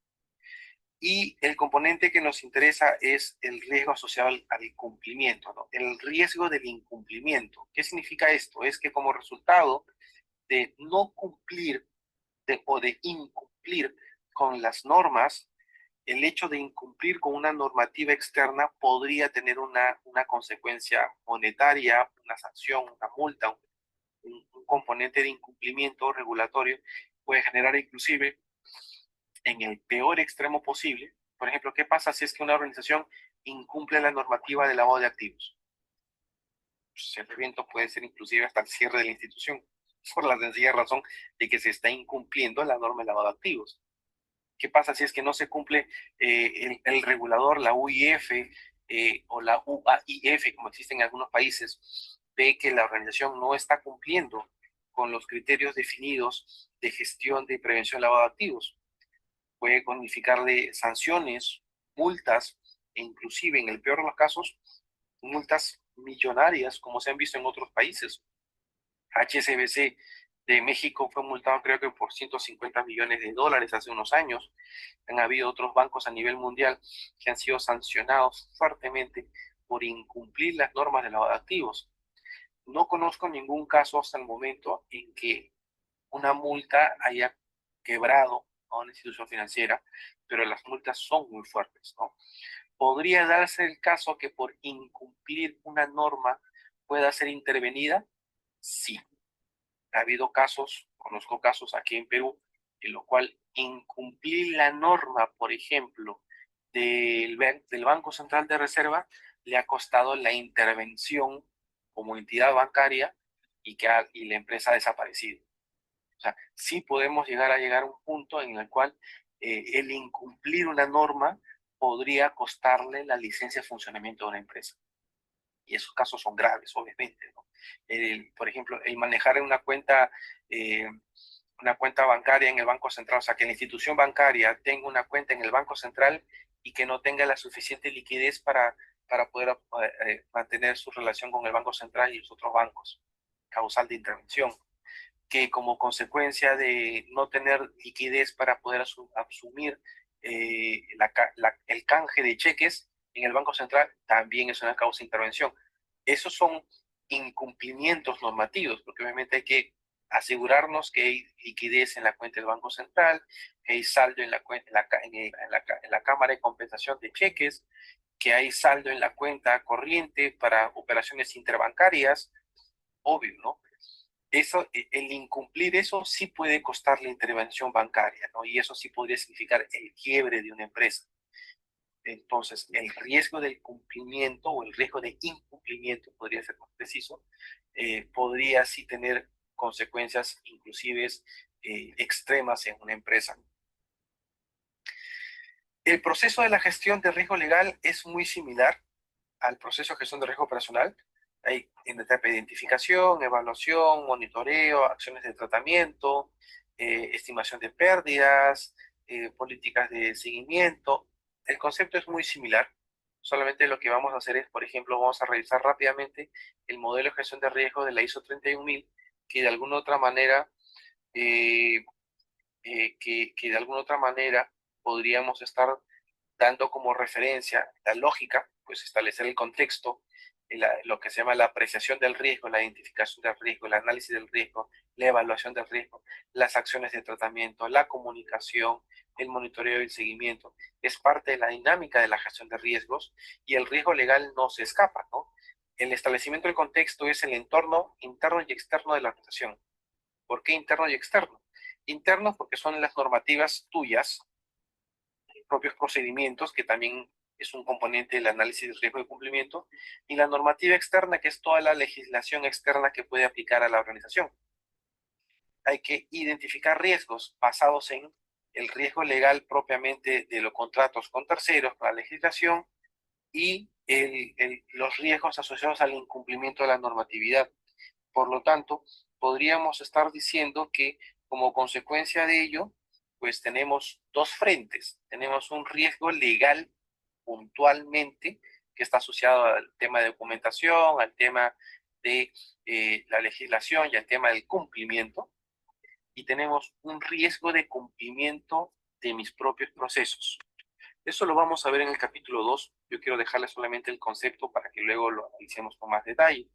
Y el componente que nos interesa es el riesgo asociado al incumplimiento, ¿no? El riesgo del incumplimiento. ¿Qué significa esto? Es que como resultado de no cumplir o de incumplir con las normas, el hecho de incumplir con una normativa externa podría tener una consecuencia monetaria, una sanción, una multa, un componente de incumplimiento regulatorio, puede generar inclusive, en el peor extremo posible, por ejemplo, ¿qué pasa si es que una organización incumple la normativa de lavado de activos? Pues el evento puede ser inclusive hasta el cierre de la institución, por la sencilla razón de que se está incumpliendo la norma de lavado de activos. ¿Qué pasa si es que no se cumple el regulador, la UIF o la UAIF, como existen en algunos países, ve que la organización no está cumpliendo con los criterios definidos de gestión de prevención de lavado de activos? Puede significarle sanciones, multas, e inclusive en el peor de los casos, multas millonarias, como se han visto en otros países. HSBC de México fue multado creo que por 150 millones de dólares hace unos años. Han habido otros bancos a nivel mundial que han sido sancionados fuertemente por incumplir las normas de lavado de activos. No conozco ningún caso hasta el momento en que una multa haya quebrado a una institución financiera, pero las multas son muy fuertes, ¿no? ¿Podría darse el caso que por incumplir una norma pueda ser intervenida? Sí. Ha habido casos, conozco casos aquí en Perú, en lo cual incumplir la norma, por ejemplo, del Banco Central de Reserva le ha costado la intervención como entidad bancaria y la empresa ha desaparecido. O sea, sí podemos llegar a un punto en el cual el incumplir una norma podría costarle la licencia de funcionamiento de una empresa. Y esos casos son graves, obviamente, ¿no? Por ejemplo, el manejar una cuenta bancaria en el Banco Central, o sea, que la institución bancaria tenga una cuenta en el Banco Central y que no tenga la suficiente liquidez para poder mantener su relación con el Banco Central y los otros bancos, causal de intervención. Que como consecuencia de no tener liquidez para poder asumir el canje de cheques en el Banco Central, también es una causa de intervención. Esos son incumplimientos normativos, porque obviamente hay que asegurarnos que hay liquidez en la cuenta del Banco Central, que hay saldo en la cámara de compensación de cheques, que hay saldo en la cuenta corriente para operaciones interbancarias, obvio, ¿no? El incumplir eso sí puede costar la intervención bancaria, ¿no? Y eso sí podría significar el quiebre de una empresa. Entonces, el riesgo del cumplimiento o el riesgo de incumplimiento, podría ser más preciso, podría sí tener consecuencias inclusive extremas en una empresa. El proceso de la gestión de riesgo legal es muy similar al proceso de gestión de riesgo operacional. Hay en etapa de identificación, evaluación, monitoreo, acciones de tratamiento, estimación de pérdidas, políticas de seguimiento. El concepto es muy similar. Solamente lo que vamos a hacer es, por ejemplo, vamos a revisar rápidamente el modelo de gestión de riesgo de la ISO 31000, que de alguna otra manera, eh, que de alguna otra manera podríamos estar dando como referencia la lógica pues establecer el contexto, lo que se llama la apreciación del riesgo, la identificación del riesgo, el análisis del riesgo, la evaluación del riesgo, las acciones de tratamiento, la comunicación, el monitoreo y el seguimiento. Es parte de la dinámica de la gestión de riesgos y el riesgo legal no se escapa, ¿no? El establecimiento del contexto es el entorno interno y externo de la organización. ¿Por qué interno y externo? Interno porque son las normativas tuyas, propios procedimientos, que también es un componente del análisis de riesgo de cumplimiento, y la normativa externa, que es toda la legislación externa que puede aplicar a la organización. Hay que identificar riesgos basados en el riesgo legal propiamente de los contratos con terceros, con la legislación, y los riesgos asociados al incumplimiento de la normatividad. Por lo tanto, podríamos estar diciendo que como consecuencia de ello, pues tenemos dos frentes. Tenemos un riesgo legal puntualmente que está asociado al tema de documentación, al tema de la legislación y al tema del cumplimiento. Y tenemos un riesgo de cumplimiento de mis propios procesos. Eso lo vamos a ver en el capítulo 2. Yo quiero dejarle solamente el concepto para que luego lo analicemos con más detalle.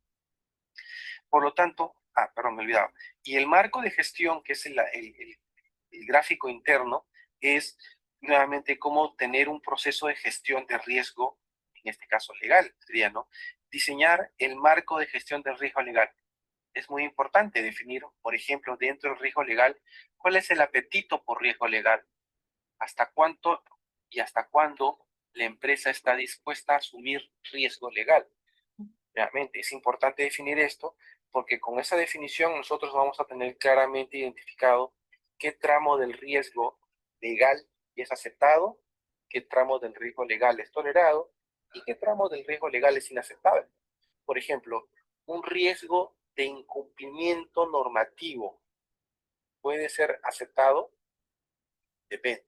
Por lo tanto, perdón, me olvidaba. Y el marco de gestión, que es el gráfico interno, es nuevamente cómo tener un proceso de gestión de riesgo, en este caso legal, sería, ¿no? Diseñar el marco de gestión del riesgo legal. Es muy importante definir, por ejemplo, dentro del riesgo legal, cuál es el apetito por riesgo legal, hasta cuánto y hasta cuándo la empresa está dispuesta a asumir riesgo legal. Realmente es importante definir esto porque con esa definición nosotros vamos a tener claramente identificado qué tramo del riesgo legal es aceptado, qué tramo del riesgo legal es tolerado y qué tramo del riesgo legal es inaceptable. Por ejemplo, un riesgo de incumplimiento normativo puede ser aceptado, depende.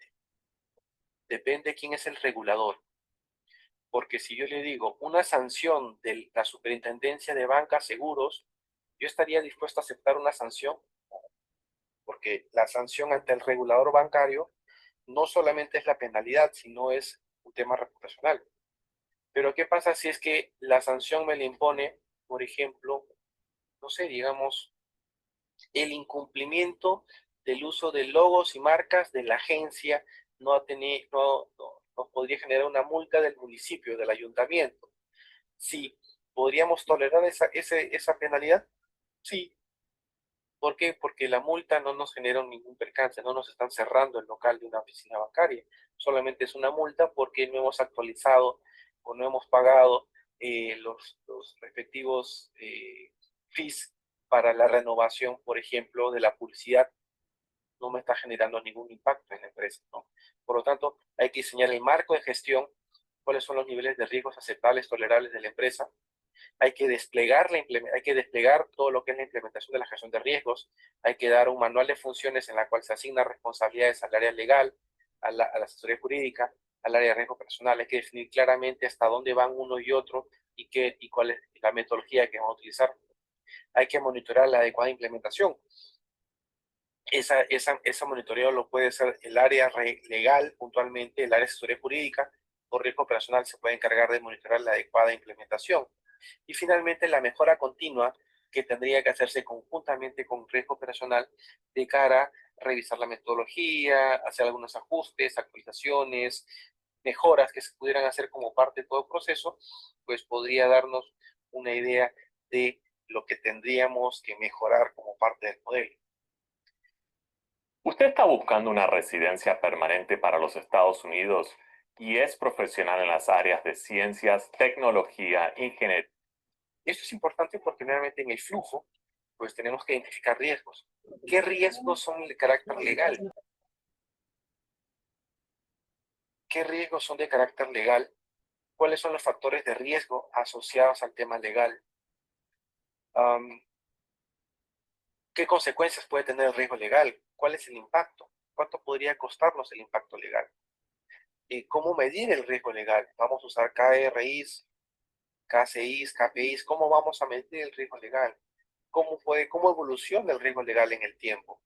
Depende de quién es el regulador. Porque si yo le digo una sanción de la Superintendencia de Banca Seguros, yo estaría dispuesto a aceptar una sanción, porque la sanción ante el regulador bancario no solamente es la penalidad, sino es un tema reputacional. Pero ¿qué pasa si es que la sanción me la impone, por ejemplo, no sé, digamos, el incumplimiento del uso de logos y marcas de la agencia no podría generar una multa del municipio, del ayuntamiento? Sí, ¿podríamos tolerar esa penalidad? Sí. ¿Por qué? Porque la multa no nos genera ningún percance, no nos están cerrando el local de una oficina bancaria. Solamente es una multa porque no hemos actualizado o no hemos pagado los respectivos fees para la renovación, por ejemplo, de la publicidad. No me está generando ningún impacto en la empresa, ¿no? Por lo tanto, hay que diseñar el marco de gestión, cuáles son los niveles de riesgos aceptables, tolerables de la empresa. Hay que desplegar todo lo que es la implementación de la gestión de riesgos. Hay que dar un manual de funciones en la cual se asignan responsabilidades al área legal, a la asesoría jurídica, al área de riesgo personal. Hay que definir claramente hasta dónde van uno y otro y cuál es la metodología que vamos a utilizar. Hay que monitorear la adecuada implementación. Ese monitoreo lo puede hacer el área legal, puntualmente, el área de asesoría jurídica o riesgo operacional se puede encargar de monitorear la adecuada implementación. Y finalmente, la mejora continua que tendría que hacerse conjuntamente con riesgo operacional de cara a revisar la metodología, hacer algunos ajustes, actualizaciones, mejoras que se pudieran hacer como parte de todo el proceso, pues podría darnos una idea de lo que tendríamos que mejorar como parte del modelo. ¿Usted está buscando una residencia permanente para los Estados Unidos y es profesional en las áreas de ciencias, tecnología, ingeniería? Esto es importante porque nuevamente en el flujo, pues tenemos que identificar riesgos. ¿Qué riesgos son de carácter legal? ¿Qué riesgos son de carácter legal? ¿Cuáles son los factores de riesgo asociados al tema legal? ¿Qué consecuencias puede tener el riesgo legal? ¿Cuál es el impacto? ¿Cuánto podría costarnos el impacto legal? ¿Cómo medir el riesgo legal? ¿Vamos a usar KRIs, KCIs, KPIs? ¿Cómo vamos a medir el riesgo legal? ¿Cómo evoluciona el riesgo legal en el tiempo?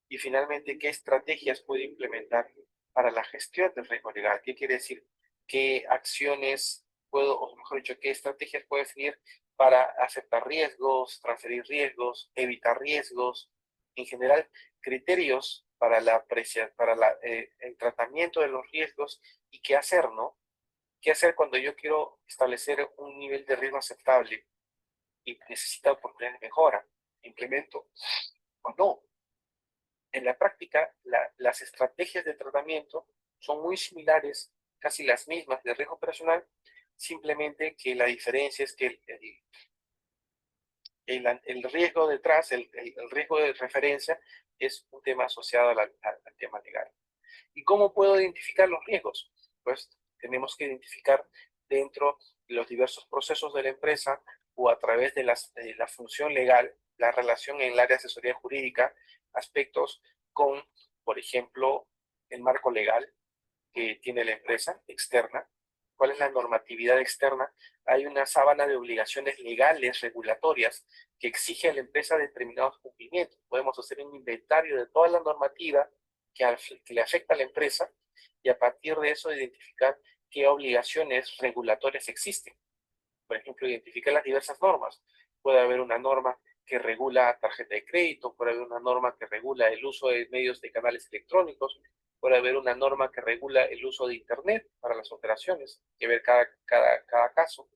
Y finalmente, ¿qué estrategias puede implementar para la gestión del riesgo legal? ¿Qué quiere decir? ¿Qué acciones puedo, o mejor dicho, qué estrategias puedo seguir para aceptar riesgos, transferir riesgos, evitar riesgos, en general, criterios para el tratamiento de los riesgos y qué hacer, ¿no? ¿Qué hacer cuando yo quiero establecer un nivel de riesgo aceptable y necesita oportunidades de mejora? ¿Implemento o no? En la práctica, las estrategias de tratamiento son muy similares, casi las mismas de riesgo operacional, simplemente que la diferencia es que el riesgo detrás, el riesgo de referencia, es un tema asociado al tema legal. ¿Y cómo puedo identificar los riesgos? Pues tenemos que identificar dentro de los diversos procesos de la empresa o a través de la función legal, la relación en el área de asesoría jurídica, aspectos con, por ejemplo, el marco legal que tiene la empresa externa, cuál es la normatividad externa. Hay una sábana de obligaciones legales, regulatorias, que exige a la empresa determinados cumplimientos. Podemos hacer un inventario de toda la normativa que le afecta a la empresa y a partir de eso identificar qué obligaciones regulatorias existen. Por ejemplo, identificar las diversas normas. Puede haber una norma que regula tarjeta de crédito, puede haber una norma que regula el uso de medios de canales electrónicos, puede haber una norma que regula el uso de Internet para las operaciones, hay que ver cada caso.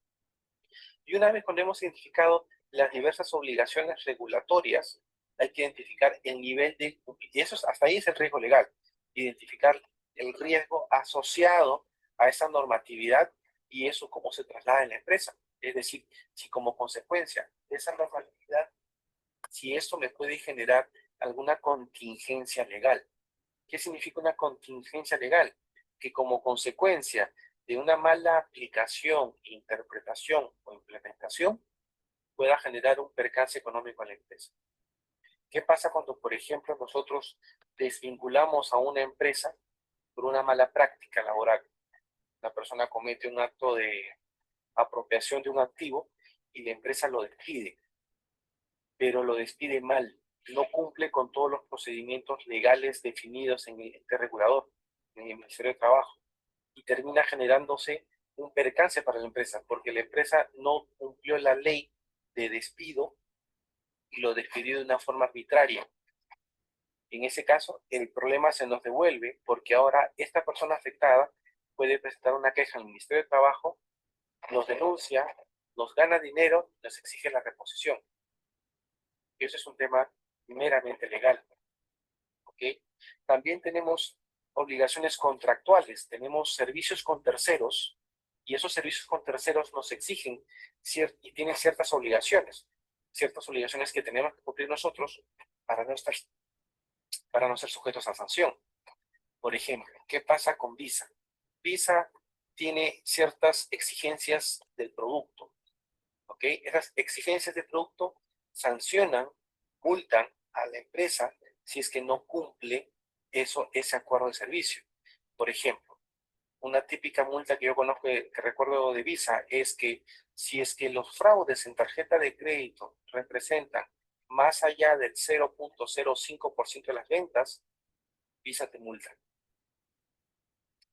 Y una vez cuando hemos identificado las diversas obligaciones regulatorias, hay que identificar el nivel de, y eso hasta ahí es el riesgo legal, identificar el riesgo asociado a esa normatividad y eso cómo se traslada en la empresa. Es decir, si como consecuencia de esa normatividad, si esto me puede generar alguna contingencia legal. ¿Qué significa una contingencia legal? Que como consecuencia de una mala aplicación, interpretación o implementación, pueda generar un percance económico en la empresa. ¿Qué pasa cuando, por ejemplo, nosotros desvinculamos a una empresa por una mala práctica laboral? La persona comete un acto de apropiación de un activo y la empresa lo despide, pero lo despide mal, no cumple con todos los procedimientos legales definidos en el ente regulador, en el Ministerio de Trabajo, y termina generándose un percance para la empresa, porque la empresa no cumplió la ley de despido y lo despidió de una forma arbitraria. En ese caso, el problema se nos devuelve porque ahora esta persona afectada puede presentar una queja al Ministerio de Trabajo, nos denuncia, nos gana dinero, nos exige la reposición. Y eso es un tema meramente legal. ¿Ok? También tenemos obligaciones contractuales, tenemos servicios con terceros, y esos servicios con terceros nos exigen y tienen ciertas obligaciones que tenemos que cumplir nosotros para no ser sujetos a sanción. Por ejemplo, ¿qué pasa con Visa? Visa tiene ciertas exigencias del producto, ¿ok? Esas exigencias del producto sancionan, multan a la empresa si es que no cumple ese acuerdo de servicio. Por ejemplo, una típica multa que yo conozco, que recuerdo de Visa, es que si es que los fraudes en tarjeta de crédito representan más allá del 0.05% de las ventas, Visa te multa.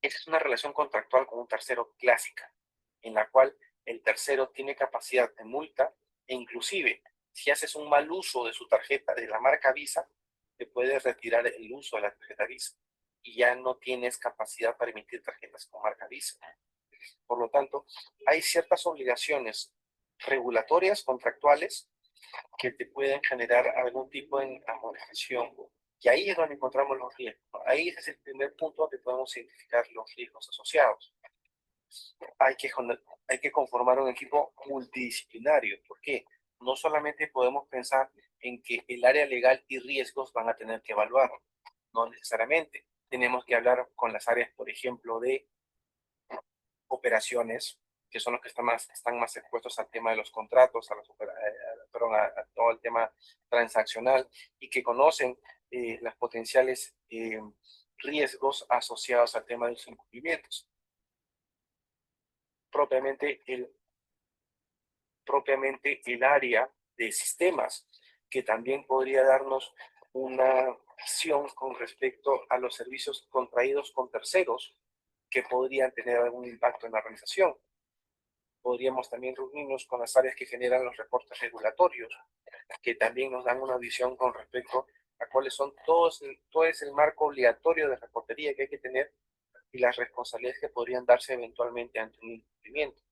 Esa es una relación contractual con un tercero clásica, en la cual el tercero tiene capacidad de multa e inclusive si haces un mal uso de su tarjeta de la marca Visa, te puedes retirar el uso de la tarjeta Visa y ya no tienes capacidad para emitir tarjetas con marca Visa. Por lo tanto, hay ciertas obligaciones regulatorias, contractuales, que te pueden generar algún tipo de amonestación. Y ahí es donde encontramos los riesgos. Ahí es el primer punto donde podemos identificar los riesgos asociados. Hay que conformar un equipo multidisciplinario. ¿Por qué? No solamente podemos pensar en que el área legal y riesgos van a tener que evaluar. No necesariamente. Tenemos que hablar con las áreas, por ejemplo, de operaciones, que son los que están más expuestos al tema de los contratos, a todo el tema transaccional y que conocen las potenciales riesgos asociados al tema de los incumplimientos. Propiamente el área de sistemas, que también podría darnos una visión con respecto a los servicios contraídos con terceros que podrían tener algún impacto en la organización. Podríamos también reunirnos con las áreas que generan los reportes regulatorios, que también nos dan una visión con respecto a cuáles son todo es el marco obligatorio de reportería que hay que tener y las responsabilidades que podrían darse eventualmente ante un incumplimiento.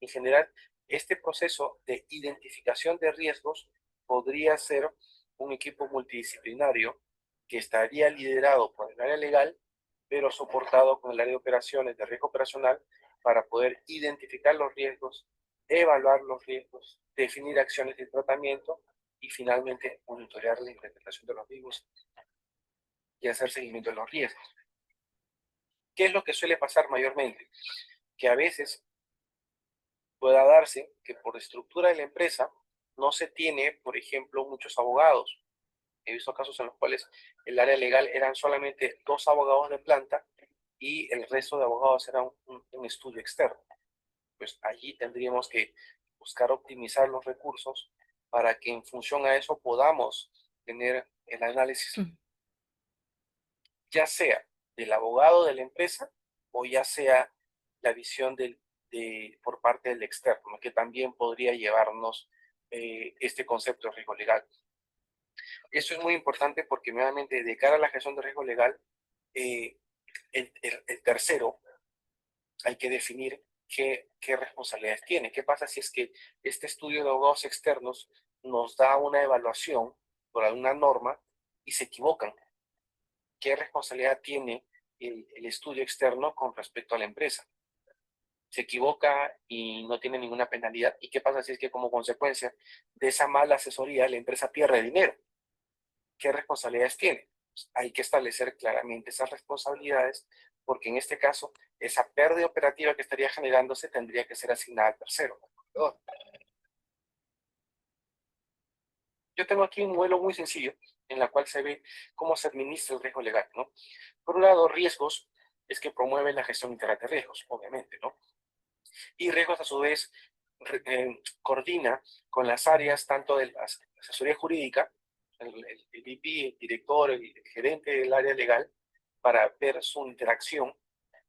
En general, este proceso de identificación de riesgos podría ser un equipo multidisciplinario que estaría liderado por el área legal, pero soportado con el área de operaciones, de riesgo operacional, para poder identificar los riesgos, evaluar los riesgos, definir acciones de tratamiento y finalmente monitorear la interpretación de los riesgos y hacer seguimiento de los riesgos. ¿Qué es lo que suele pasar mayormente? Que a veces pueda darse que por estructura de la empresa no se tiene, por ejemplo, muchos abogados. He visto casos en los cuales el área legal eran solamente 2 abogados de planta y el resto de abogados era un estudio externo. Pues allí tendríamos que buscar optimizar los recursos para que en función a eso podamos tener el análisis, ya sea del abogado de la empresa o ya sea la visión por parte del externo, que también podría llevarnos este concepto de riesgo legal. Eso es muy importante porque nuevamente de cara a la gestión de riesgo legal, el tercero hay que definir qué responsabilidades tiene. ¿Qué pasa si es que este estudio de abogados externos nos da una evaluación por alguna norma y se equivocan? ¿Qué responsabilidad tiene el estudio externo con respecto a la empresa? Se equivoca y no tiene ninguna penalidad. ¿Y qué pasa si es que como consecuencia de esa mala asesoría la empresa pierde dinero? ¿Qué responsabilidades tiene? Pues hay que establecer claramente esas responsabilidades porque en este caso esa pérdida operativa que estaría generándose tendría que ser asignada al tercero. Yo tengo aquí un modelo muy sencillo en la cual se ve cómo se administra el riesgo legal, ¿no? Por un lado, riesgos es que promueve la gestión integral de riesgos, obviamente, ¿no? Y riesgos a su vez coordina con las áreas tanto de la asesoría jurídica, el VP, el director, el gerente del área legal, para ver su interacción,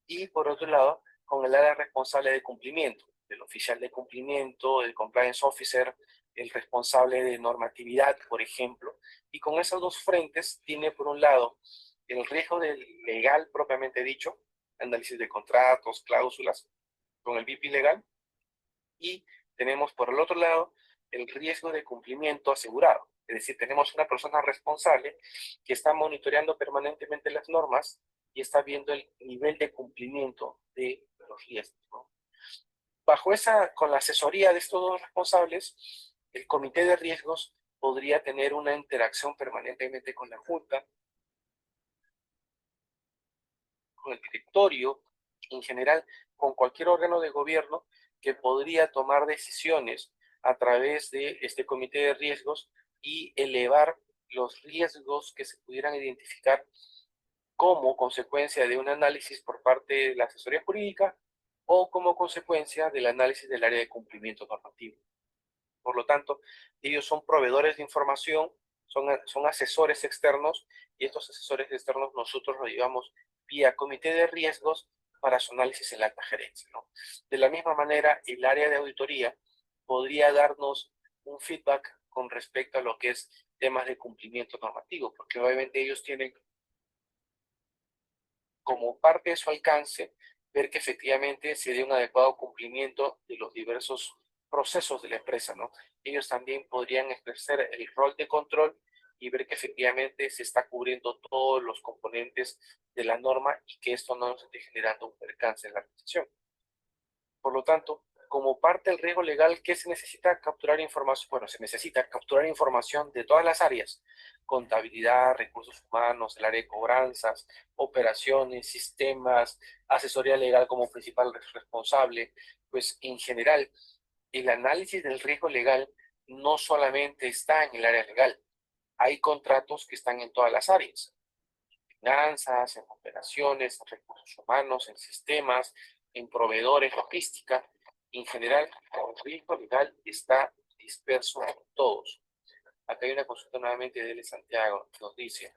y por otro lado, con el área responsable de cumplimiento, del oficial de cumplimiento, el compliance officer, el responsable de normatividad, por ejemplo, y con esos dos frentes tiene por un lado el riesgo legal propiamente dicho, análisis de contratos, cláusulas, con el VP legal, y tenemos por el otro lado el riesgo de cumplimiento asegurado. Es decir, tenemos una persona responsable que está monitoreando permanentemente las normas y está viendo el nivel de cumplimiento de los riesgos, ¿no? Con la asesoría de estos dos responsables, el comité de riesgos podría tener una interacción permanentemente con la Junta, con el directorio, en general con cualquier órgano de gobierno que podría tomar decisiones a través de este comité de riesgos y elevar los riesgos que se pudieran identificar como consecuencia de un análisis por parte de la asesoría jurídica o como consecuencia del análisis del área de cumplimiento normativo. Por lo tanto, ellos son proveedores de información, son asesores externos, y estos asesores externos nosotros los llevamos vía comité de riesgos para su análisis en la alta gerencia, ¿no? De la misma manera, el área de auditoría podría darnos un feedback con respecto a lo que es temas de cumplimiento normativo, porque obviamente ellos tienen como parte de su alcance ver que efectivamente se dé un adecuado cumplimiento de los diversos procesos de la empresa, ¿no? Ellos también podrían ejercer el rol de control y ver que efectivamente se está cubriendo todos los componentes de la norma y que esto no nos esté generando un percance en la organización. Por lo tanto, como parte del riesgo legal, ¿qué se necesita? Capturar información. Bueno, se necesita capturar información de todas las áreas: contabilidad, recursos humanos, el área de cobranzas, operaciones, sistemas, asesoría legal como principal responsable. Pues en general, el análisis del riesgo legal no solamente está en el área legal. Hay contratos que están en todas las áreas: finanzas, en operaciones, en recursos humanos, en sistemas, en proveedores, logística. En general, el riesgo legal está disperso en todos. Acá hay una consulta nuevamente de L. Santiago, que nos dice: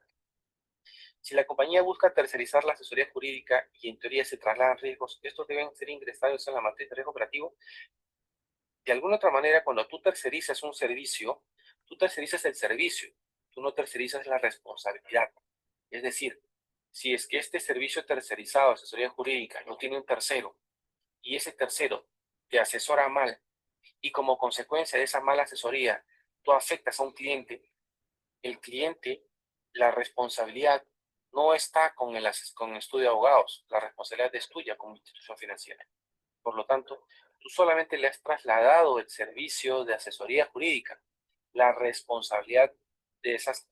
si la compañía busca tercerizar la asesoría jurídica y en teoría se trasladan riesgos, ¿estos deben ser ingresados en la matriz de riesgo operativo? De alguna otra manera, cuando tú tercerizas un servicio, tú tercerizas el servicio, tú no tercerizas la responsabilidad. Es decir, si es que este servicio tercerizado, asesoría jurídica, lo tiene un tercero, y ese tercero te asesora mal, y como consecuencia de esa mala asesoría, tú afectas a un cliente, el cliente, la responsabilidad no está con el estudio de abogados, la responsabilidad es tuya como institución financiera. Por lo tanto, tú solamente le has trasladado el servicio de asesoría jurídica. La responsabilidad de esas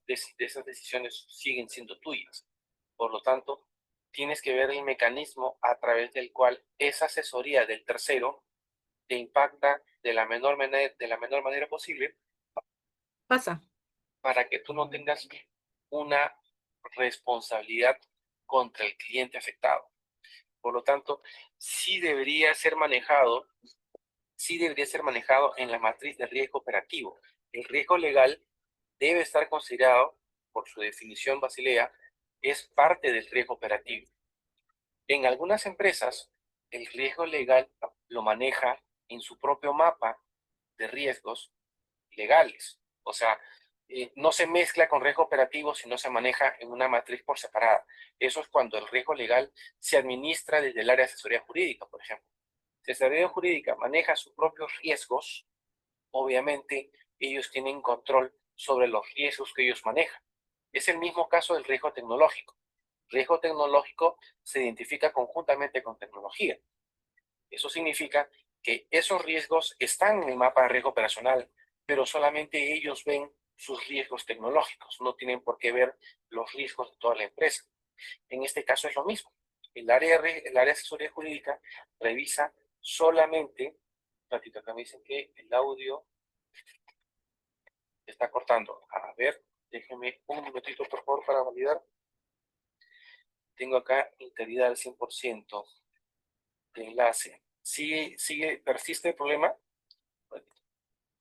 decisiones siguen siendo tuyas. Por lo tanto, tienes que ver el mecanismo a través del cual esa asesoría del tercero te impacta de la menor manera posible Pasa. para que tú no tengas una responsabilidad contra el cliente afectado. Por lo tanto, sí debería ser manejado en la matriz de riesgo operativo. El riesgo legal debe estar considerado, por su definición basilea, es parte del riesgo operativo. En algunas empresas, el riesgo legal lo maneja en su propio mapa de riesgos legales. O sea, no se mezcla con riesgo operativo, sino se maneja en una matriz por separada. Eso es cuando el riesgo legal se administra desde el área de asesoría jurídica, por ejemplo. Si la asesoría jurídica maneja sus propios riesgos, obviamente ellos tienen control sobre los riesgos que ellos manejan. Es el mismo caso del riesgo tecnológico. El riesgo tecnológico se identifica conjuntamente con tecnología. Eso significa que esos riesgos están en el mapa de riesgo operacional, pero solamente ellos ven sus riesgos tecnológicos, no tienen por qué ver los riesgos de toda la empresa. En este caso es lo mismo. El área de asesoría jurídica revisa solamente, un ratito acá me dicen que el audio está cortando. A ver, déjenme un minutito por favor para validar. Tengo acá integridad al 100% de enlace. Persiste el problema,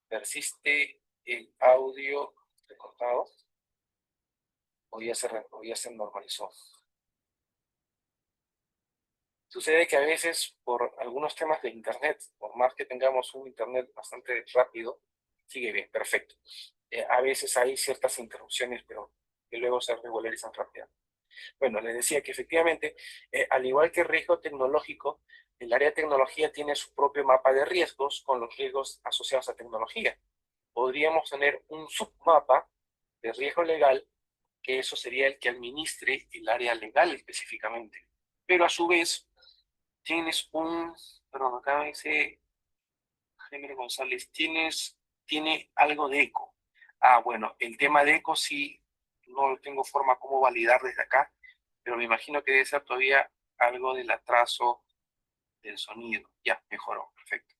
persiste el audio recortado, o ya se normalizó. Sucede que a veces, por algunos temas de internet, por más que tengamos un internet bastante rápido, sigue bien, perfecto. A veces hay ciertas interrupciones, pero que luego se regularizan rápido. Bueno, les decía que efectivamente, al igual que el riesgo tecnológico, el área de tecnología tiene su propio mapa de riesgos con los riesgos asociados a tecnología. Podríamos tener un submapa de riesgo legal, que eso sería el que administre el área legal específicamente. Pero a su vez, perdón, acá me dice Jaime González, tiene algo de eco. Ah, bueno, el tema de eco sí, no tengo forma como validar desde acá, pero me imagino que debe ser todavía algo del atraso del sonido. Ya, mejoró, perfecto.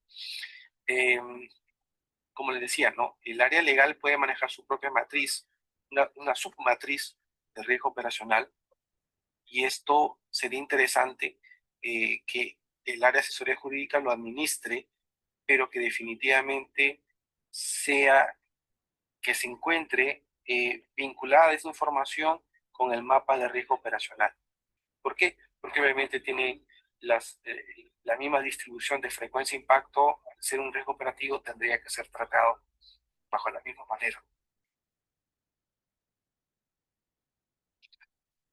Como les decía, ¿no? El área legal puede manejar su propia matriz, una submatriz de riesgo operacional, y esto sería interesante que el área de asesoría jurídica lo administre, pero que definitivamente que se encuentre vinculada esa información con el mapa de riesgo operacional. ¿Por qué? Porque obviamente tiene la misma distribución de frecuencia e impacto. Al ser un riesgo operativo tendría que ser tratado bajo la misma manera.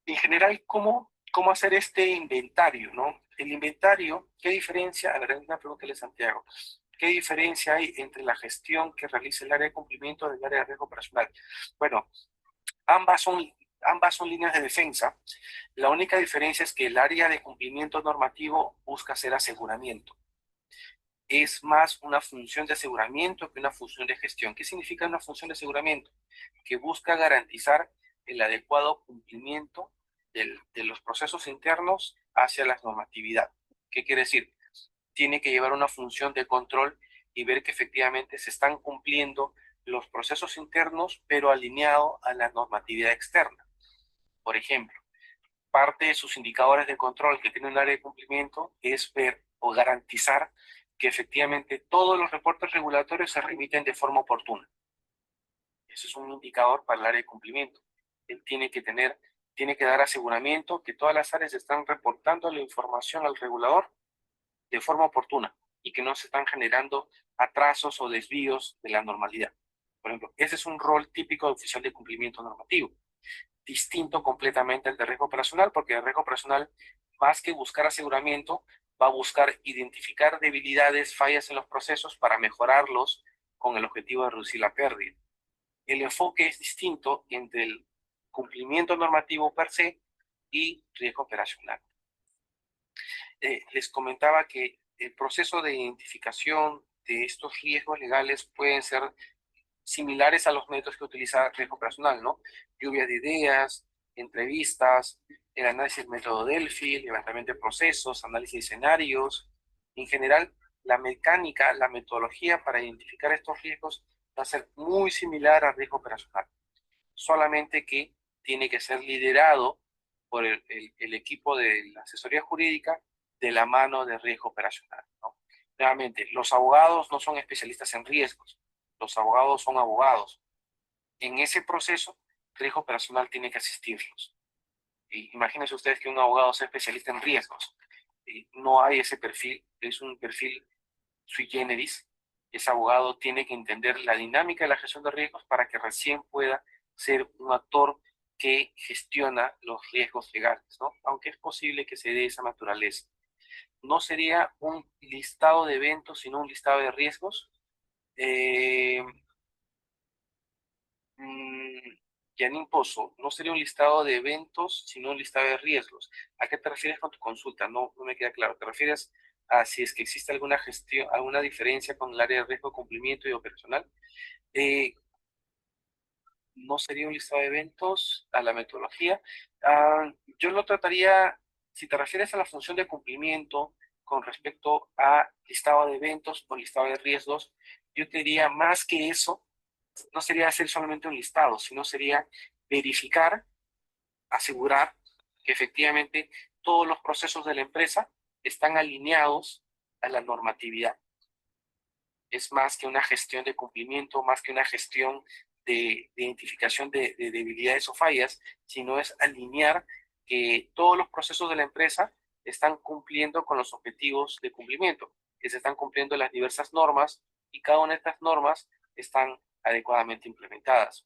En general, ¿cómo hacer este inventario, no? El inventario, ¿qué diferencia? A ver, una pregunta de Santiago. ¿Qué diferencia hay entre la gestión que realiza el área de cumplimiento del área de riesgo operacional? Bueno, ambas son líneas de defensa. La única diferencia es que el área de cumplimiento normativo busca hacer aseguramiento. Es más una función de aseguramiento que una función de gestión. ¿Qué significa una función de aseguramiento? Que busca garantizar el adecuado cumplimiento de los procesos internos hacia la normatividad. ¿Qué quiere decir? Tiene que llevar una función de control y ver que efectivamente se están cumpliendo los procesos internos, pero alineado a la normatividad externa. Por ejemplo, parte de sus indicadores de control que tiene un área de cumplimiento es ver o garantizar que efectivamente todos los reportes regulatorios se remiten de forma oportuna. Eso es un indicador para el área de cumplimiento. Él tiene que dar aseguramiento que todas las áreas están reportando la información al regulador de forma oportuna y que no se están generando atrasos o desvíos de la normalidad. Por ejemplo, ese es un rol típico de oficial de cumplimiento normativo, distinto completamente al de riesgo operacional, porque el riesgo operacional, más que buscar aseguramiento, va a buscar identificar debilidades, fallas en los procesos para mejorarlos con el objetivo de reducir la pérdida. El enfoque es distinto entre el cumplimiento normativo per se y riesgo operacional. Les comentaba que el proceso de identificación de estos riesgos legales pueden ser similares a los métodos que utiliza riesgo operacional, ¿no? Lluvia de ideas, entrevistas, el análisis del método Delphi, levantamiento de procesos, análisis de escenarios. En general, la mecánica, la metodología para identificar estos riesgos va a ser muy similar al riesgo operacional, solamente que tiene que ser liderado por el equipo de la asesoría jurídica de la mano de riesgo operacional, ¿no? Nuevamente, los abogados no son especialistas en riesgos, los abogados son abogados. En ese proceso, riesgo operacional tiene que asistirlos. Imagínense ustedes que un abogado sea especialista en riesgos. No hay ese perfil, es un perfil sui generis. Ese abogado tiene que entender la dinámica de la gestión de riesgos para que recién pueda ser un actor que gestiona los riesgos legales, ¿no? Aunque es posible que se dé esa naturaleza. No sería un listado de eventos, sino un listado de riesgos. Janine Pozo, no sería un listado de eventos, sino un listado de riesgos. ¿A qué te refieres con tu consulta? No me queda claro. ¿Te refieres a si es que existe alguna gestión, alguna diferencia con el área de riesgo, cumplimiento y operacional? No sería un listado de eventos, a la metodología. Yo lo trataría, si te refieres a la función de cumplimiento con respecto a listado de eventos o listado de riesgos, yo te diría más que eso, no sería hacer solamente un listado, sino sería verificar, asegurar que efectivamente todos los procesos de la empresa están alineados a la normatividad. Es más que una gestión de cumplimiento, más que una gestión de identificación de debilidades o fallas, sino es alinear que todos los procesos de la empresa están cumpliendo con los objetivos de cumplimiento, que se están cumpliendo las diversas normas y cada una de estas normas están adecuadamente implementadas.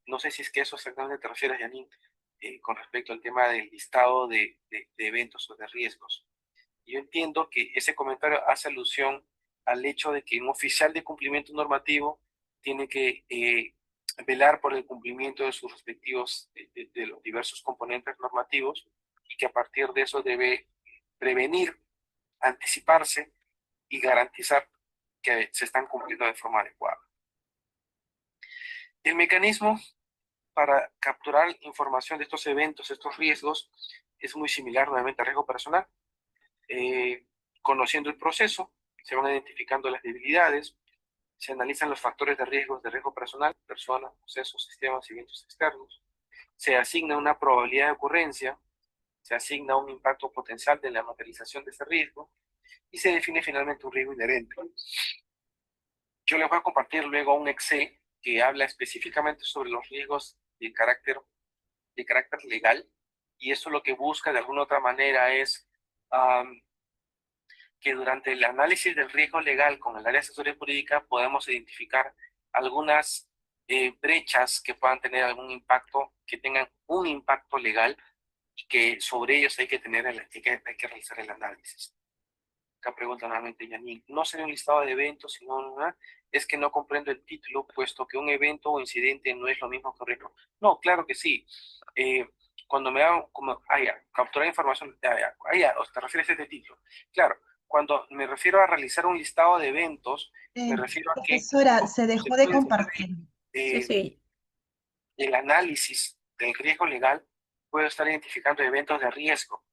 No sé si es que eso exactamente te refieres, Janine, con respecto al tema del listado de eventos o de riesgos. Yo entiendo que ese comentario hace alusión al hecho de que un oficial de cumplimiento normativo tiene que velar por el cumplimiento de sus respectivos, de los diversos componentes normativos, y que a partir de eso debe prevenir, anticiparse y garantizar que se están cumpliendo de forma adecuada. El mecanismo para capturar información de estos eventos, estos riesgos, es muy similar nuevamente al riesgo operacional. Conociendo el proceso, se van identificando las debilidades, se analizan los factores de riesgo operacional, personas, procesos, sistemas y eventos externos, se asigna una probabilidad de ocurrencia, se asigna un impacto potencial de la materialización de ese riesgo y se define finalmente un riesgo inherente. Yo les voy a compartir luego un Excel que habla específicamente sobre los riesgos de carácter legal, y eso lo que busca de alguna otra manera es que durante el análisis del riesgo legal con el área de asesoría jurídica podemos identificar algunas brechas que puedan tener algún impacto, que tengan un impacto legal y que sobre ellos hay que realizar el análisis. Acá pregunta nuevamente Janine, no sería un listado de eventos, sino es que no comprendo el título, puesto que un evento o incidente no es lo mismo que un riesgo. No, claro que sí. Cuando me hago, capturar información, ¿te refieres a este título? Claro, cuando me refiero a realizar un listado de eventos, me refiero a que Profesora, se dejó de compartir. Sí. el análisis del riesgo legal puede estar identificando eventos de riesgo.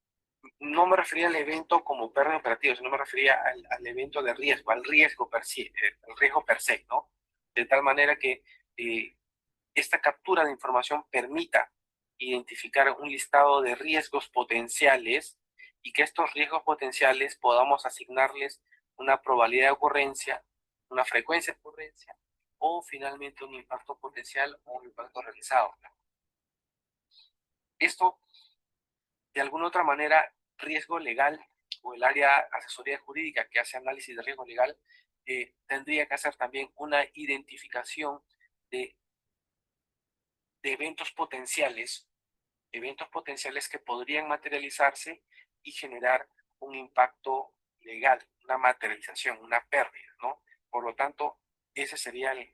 No me refería al evento como pérdida operativa, sino me refería al evento de riesgo, al riesgo per se, ¿no? De tal manera que esta captura de información permita identificar un listado de riesgos potenciales y que estos riesgos potenciales podamos asignarles una probabilidad de ocurrencia, una frecuencia de ocurrencia o finalmente un impacto potencial o un impacto realizado. Esto, de alguna otra manera, riesgo legal o el área asesoría jurídica que hace análisis de riesgo legal tendría que hacer también una identificación de, de eventos potenciales que podrían materializarse y generar un impacto legal, una materialización, una pérdida, ¿no? Por lo tanto, ese sería el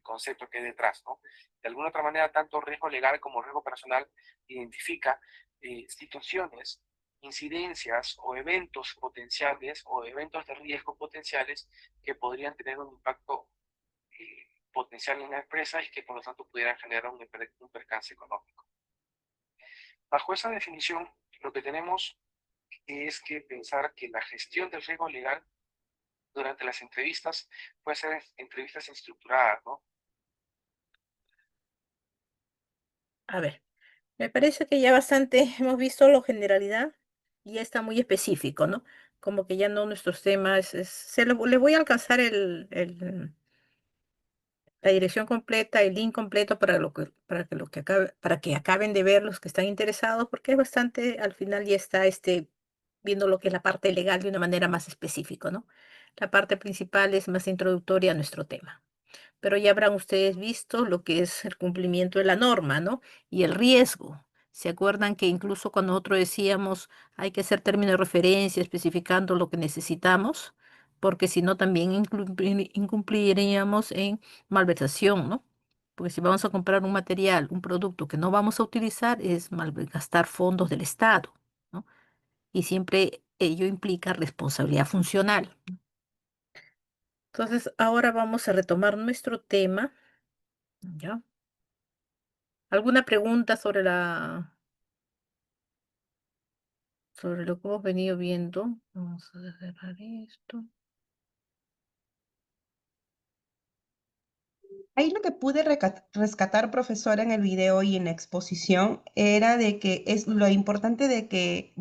concepto que hay detrás, ¿no? De alguna otra manera, tanto riesgo legal como riesgo personal identifica situaciones, incidencias o eventos potenciales o eventos de riesgo potenciales que podrían tener un impacto potencial en la empresa y que por lo tanto pudieran generar un percance económico. Bajo esa definición, lo que tenemos es que pensar que la gestión del riesgo legal durante las entrevistas puede ser entrevistas estructuradas, ¿no? A ver, me parece que ya bastante hemos visto la generalidad y ya está muy específico, ¿no? Como que ya no nuestros temas, le voy a alcanzar la dirección completa, el link completo para que acaben de ver los que están interesados, porque es bastante, al final ya está viendo lo que es la parte legal de una manera más específica, ¿no? La parte principal es más introductoria a nuestro tema. Pero ya habrán ustedes visto lo que es el cumplimiento de la norma, ¿no? Y el riesgo. ¿Se acuerdan que incluso cuando nosotros decíamos hay que hacer términos de referencia especificando lo que necesitamos? Porque si no también incumpliríamos en malversación, ¿no? Porque si vamos a comprar un material, un producto que no vamos a utilizar, es malgastar fondos del Estado, ¿no? Y siempre ello implica responsabilidad funcional. Entonces, ahora vamos a retomar nuestro tema, ¿ya? ¿Alguna pregunta sobre lo que hemos venido viendo? Vamos a cerrar esto. Ahí lo que pude rescatar, profesora, en el video y en la exposición era de que es lo importante de que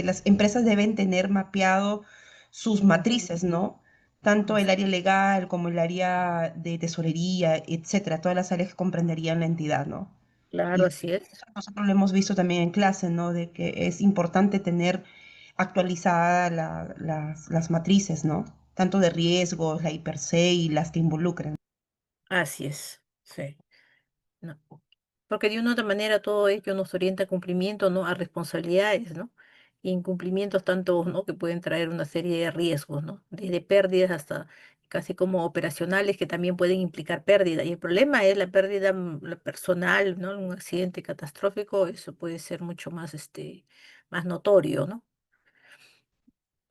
las empresas deben tener mapeado sus matrices, ¿no? Tanto el área legal como el área de tesorería, etcétera, todas las áreas que comprenderían la entidad, ¿no? Claro, Y así es. nosotros lo hemos visto también en clase, ¿no? De que es importante tener actualizadas las matrices, ¿no? Tanto de riesgos, la per se y las que involucren. Así es. Sí. No. Porque de una u otra manera todo ello nos orienta a cumplimiento, ¿no? A responsabilidades, ¿no? Y incumplimientos tanto, ¿no? Que pueden traer una serie de riesgos, ¿no? Desde pérdidas hasta casi como operacionales que también pueden implicar pérdida. Y el problema es la pérdida la personal, ¿no? Un accidente catastrófico, eso puede ser mucho más, más notorio, ¿no?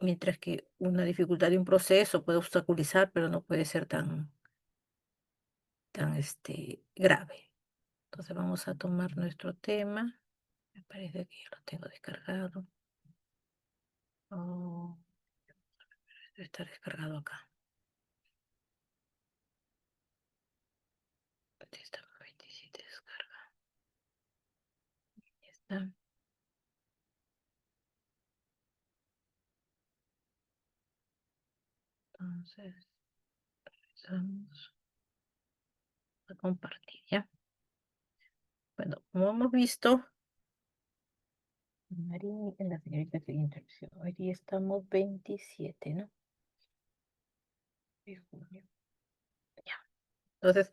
Mientras que una dificultad de un proceso puede obstaculizar, pero no puede ser tan, grave. Entonces vamos a tomar nuestro tema. Me parece que ya lo tengo descargado. Oh, debe estar descargado acá. ¿Dónde está? 27 descarga. Ya está. Entonces, vamos a compartir, ¿ya? Bueno, como hemos visto, María, en la señorita de interrupción. Hoy día estamos 27, ¿no? De junio. Ya. Entonces,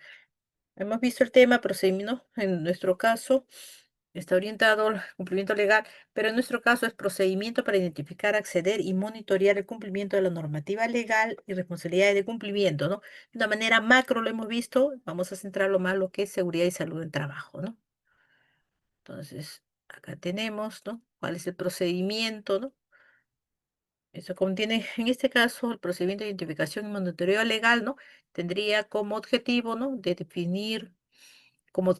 hemos visto el tema procedimiento, en nuestro caso está orientado al cumplimiento legal, pero en nuestro caso es procedimiento para identificar, acceder y monitorear el cumplimiento de la normativa legal y responsabilidades de cumplimiento, ¿no? De una manera macro lo hemos visto, vamos a centrarlo más en lo que es seguridad y salud en trabajo, ¿no? Entonces, acá tenemos, ¿no? ¿Cuál es el procedimiento, ¿no? Eso contiene, en este caso, el procedimiento de identificación y monitoreo legal, ¿no? Tendría como objetivo, ¿no? De definir como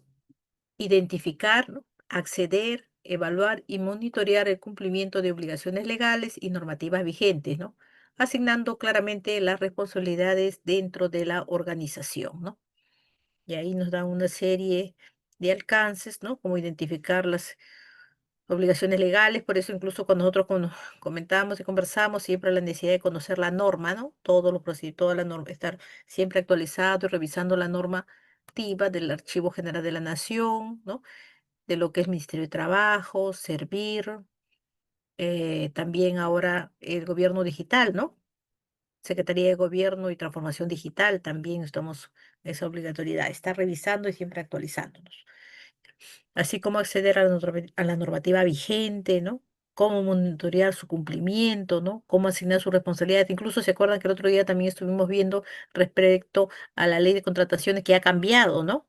identificar, ¿no? Acceder, evaluar y monitorear el cumplimiento de obligaciones legales y normativas vigentes, ¿no? Asignando claramente las responsabilidades dentro de la organización, ¿no? Y ahí nos da una serie de alcances, ¿no? Como identificar las obligaciones legales, por eso incluso cuando nosotros comentamos y conversamos, siempre la necesidad de conocer la norma, ¿no? Todos los procedimientos, toda la norma, estar siempre actualizado y revisando la normativa del Archivo General de la Nación, ¿no? De lo que es Ministerio de Trabajo, Servir, también ahora el gobierno digital, ¿no? Secretaría de Gobierno y Transformación Digital, también estamos esa obligatoriedad, está revisando y siempre actualizándonos. Así como acceder a a la normativa vigente, ¿no? Cómo monitorear su cumplimiento, ¿no? Cómo asignar sus responsabilidades. Incluso se acuerdan que el otro día también estuvimos viendo respecto a la ley de contrataciones que ha cambiado, ¿no?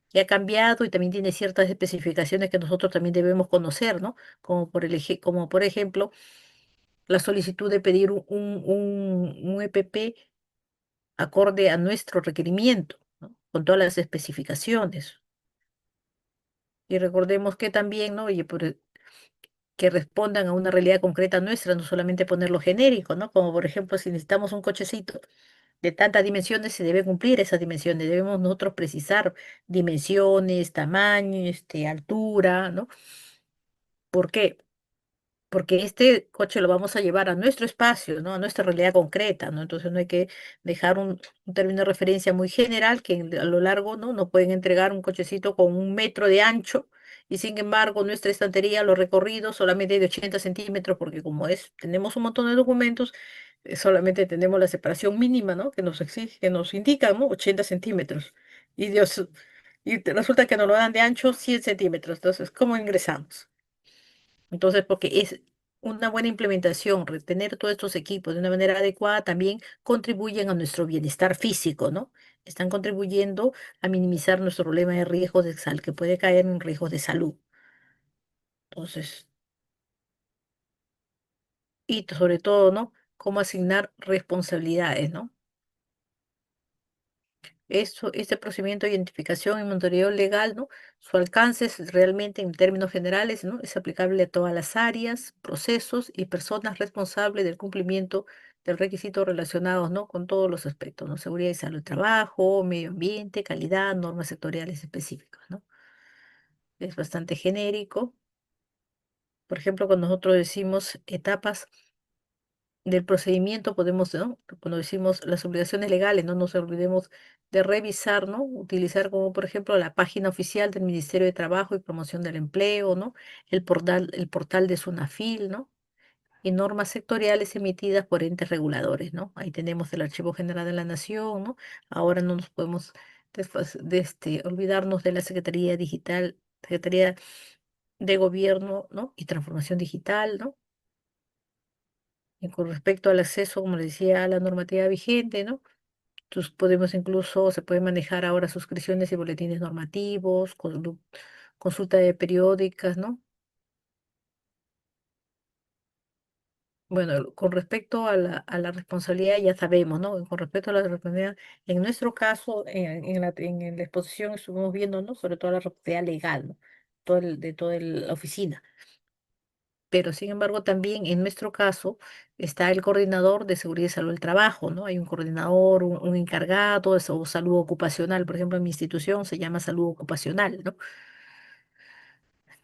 Que ha cambiado y también tiene ciertas especificaciones que nosotros también debemos conocer, ¿no? Como por ejemplo, la solicitud de pedir un EPP acorde a nuestro requerimiento, ¿no? Con todas las especificaciones. Y recordemos que también, ¿no? Oye, que respondan a una realidad concreta nuestra, no solamente ponerlo genérico, ¿no? Como por ejemplo, si necesitamos un cochecito de tantas dimensiones, se debe cumplir esas dimensiones, debemos nosotros precisar dimensiones, tamaño, altura, ¿no? ¿Por qué? Porque este coche lo vamos a llevar a nuestro espacio, ¿no? A nuestra realidad concreta, ¿no? Entonces no hay que dejar un término de referencia muy general que a lo largo, ¿no? No pueden entregar un cochecito con 1 metro de ancho y sin embargo nuestra estantería, los recorridos solamente de 80 centímetros, porque como tenemos un montón de documentos, solamente tenemos la separación mínima, ¿no? Que nos exige, que nos indica, ¿no? 80 centímetros. Y Dios, resulta que nos lo dan de ancho 100 centímetros. Entonces, ¿cómo ingresamos? Entonces, porque es una buena implementación, retener todos estos equipos de una manera adecuada también contribuyen a nuestro bienestar físico, ¿no? Están contribuyendo a minimizar nuestro problema de riesgo de sal, que puede caer en riesgos de salud. Entonces, y sobre todo, ¿no? Cómo asignar responsabilidades, ¿no? Este procedimiento de identificación y monitoreo legal, ¿no? Su alcance es realmente en términos generales, ¿no? Es aplicable a todas las áreas, procesos y personas responsables del cumplimiento del requisito relacionados, ¿no? Con todos los aspectos, ¿no? Seguridad y salud del trabajo, medio ambiente, calidad, normas sectoriales específicas, ¿no? Es bastante genérico. Por ejemplo, cuando nosotros decimos etapas del procedimiento podemos, ¿no? Cuando decimos las obligaciones legales, no nos olvidemos de revisar, ¿no? Utilizar como, por ejemplo, la página oficial del Ministerio de Trabajo y Promoción del Empleo, ¿no? El portal de SUNAFIL, ¿no? Y normas sectoriales emitidas por entes reguladores, ¿no? Ahí tenemos el Archivo General de la Nación, ¿no? Ahora no nos podemos olvidarnos de la Secretaría Digital, Secretaría de Gobierno, ¿no? Y Transformación Digital, ¿no? Y con respecto al acceso, como les decía, a la normativa vigente, ¿no? Entonces se puede manejar ahora suscripciones y boletines normativos, consulta de periódicas, ¿no? Bueno, con respecto a la responsabilidad ya sabemos, ¿no? Con respecto a la responsabilidad, en nuestro caso, en la exposición estuvimos viendo, ¿no? Sobre todo la responsabilidad legal, ¿no? De toda la oficina. Pero sin embargo también en nuestro caso está el coordinador de seguridad y salud del trabajo, ¿no? Hay un coordinador, un encargado o salud ocupacional, por ejemplo, en mi institución se llama salud ocupacional, ¿no?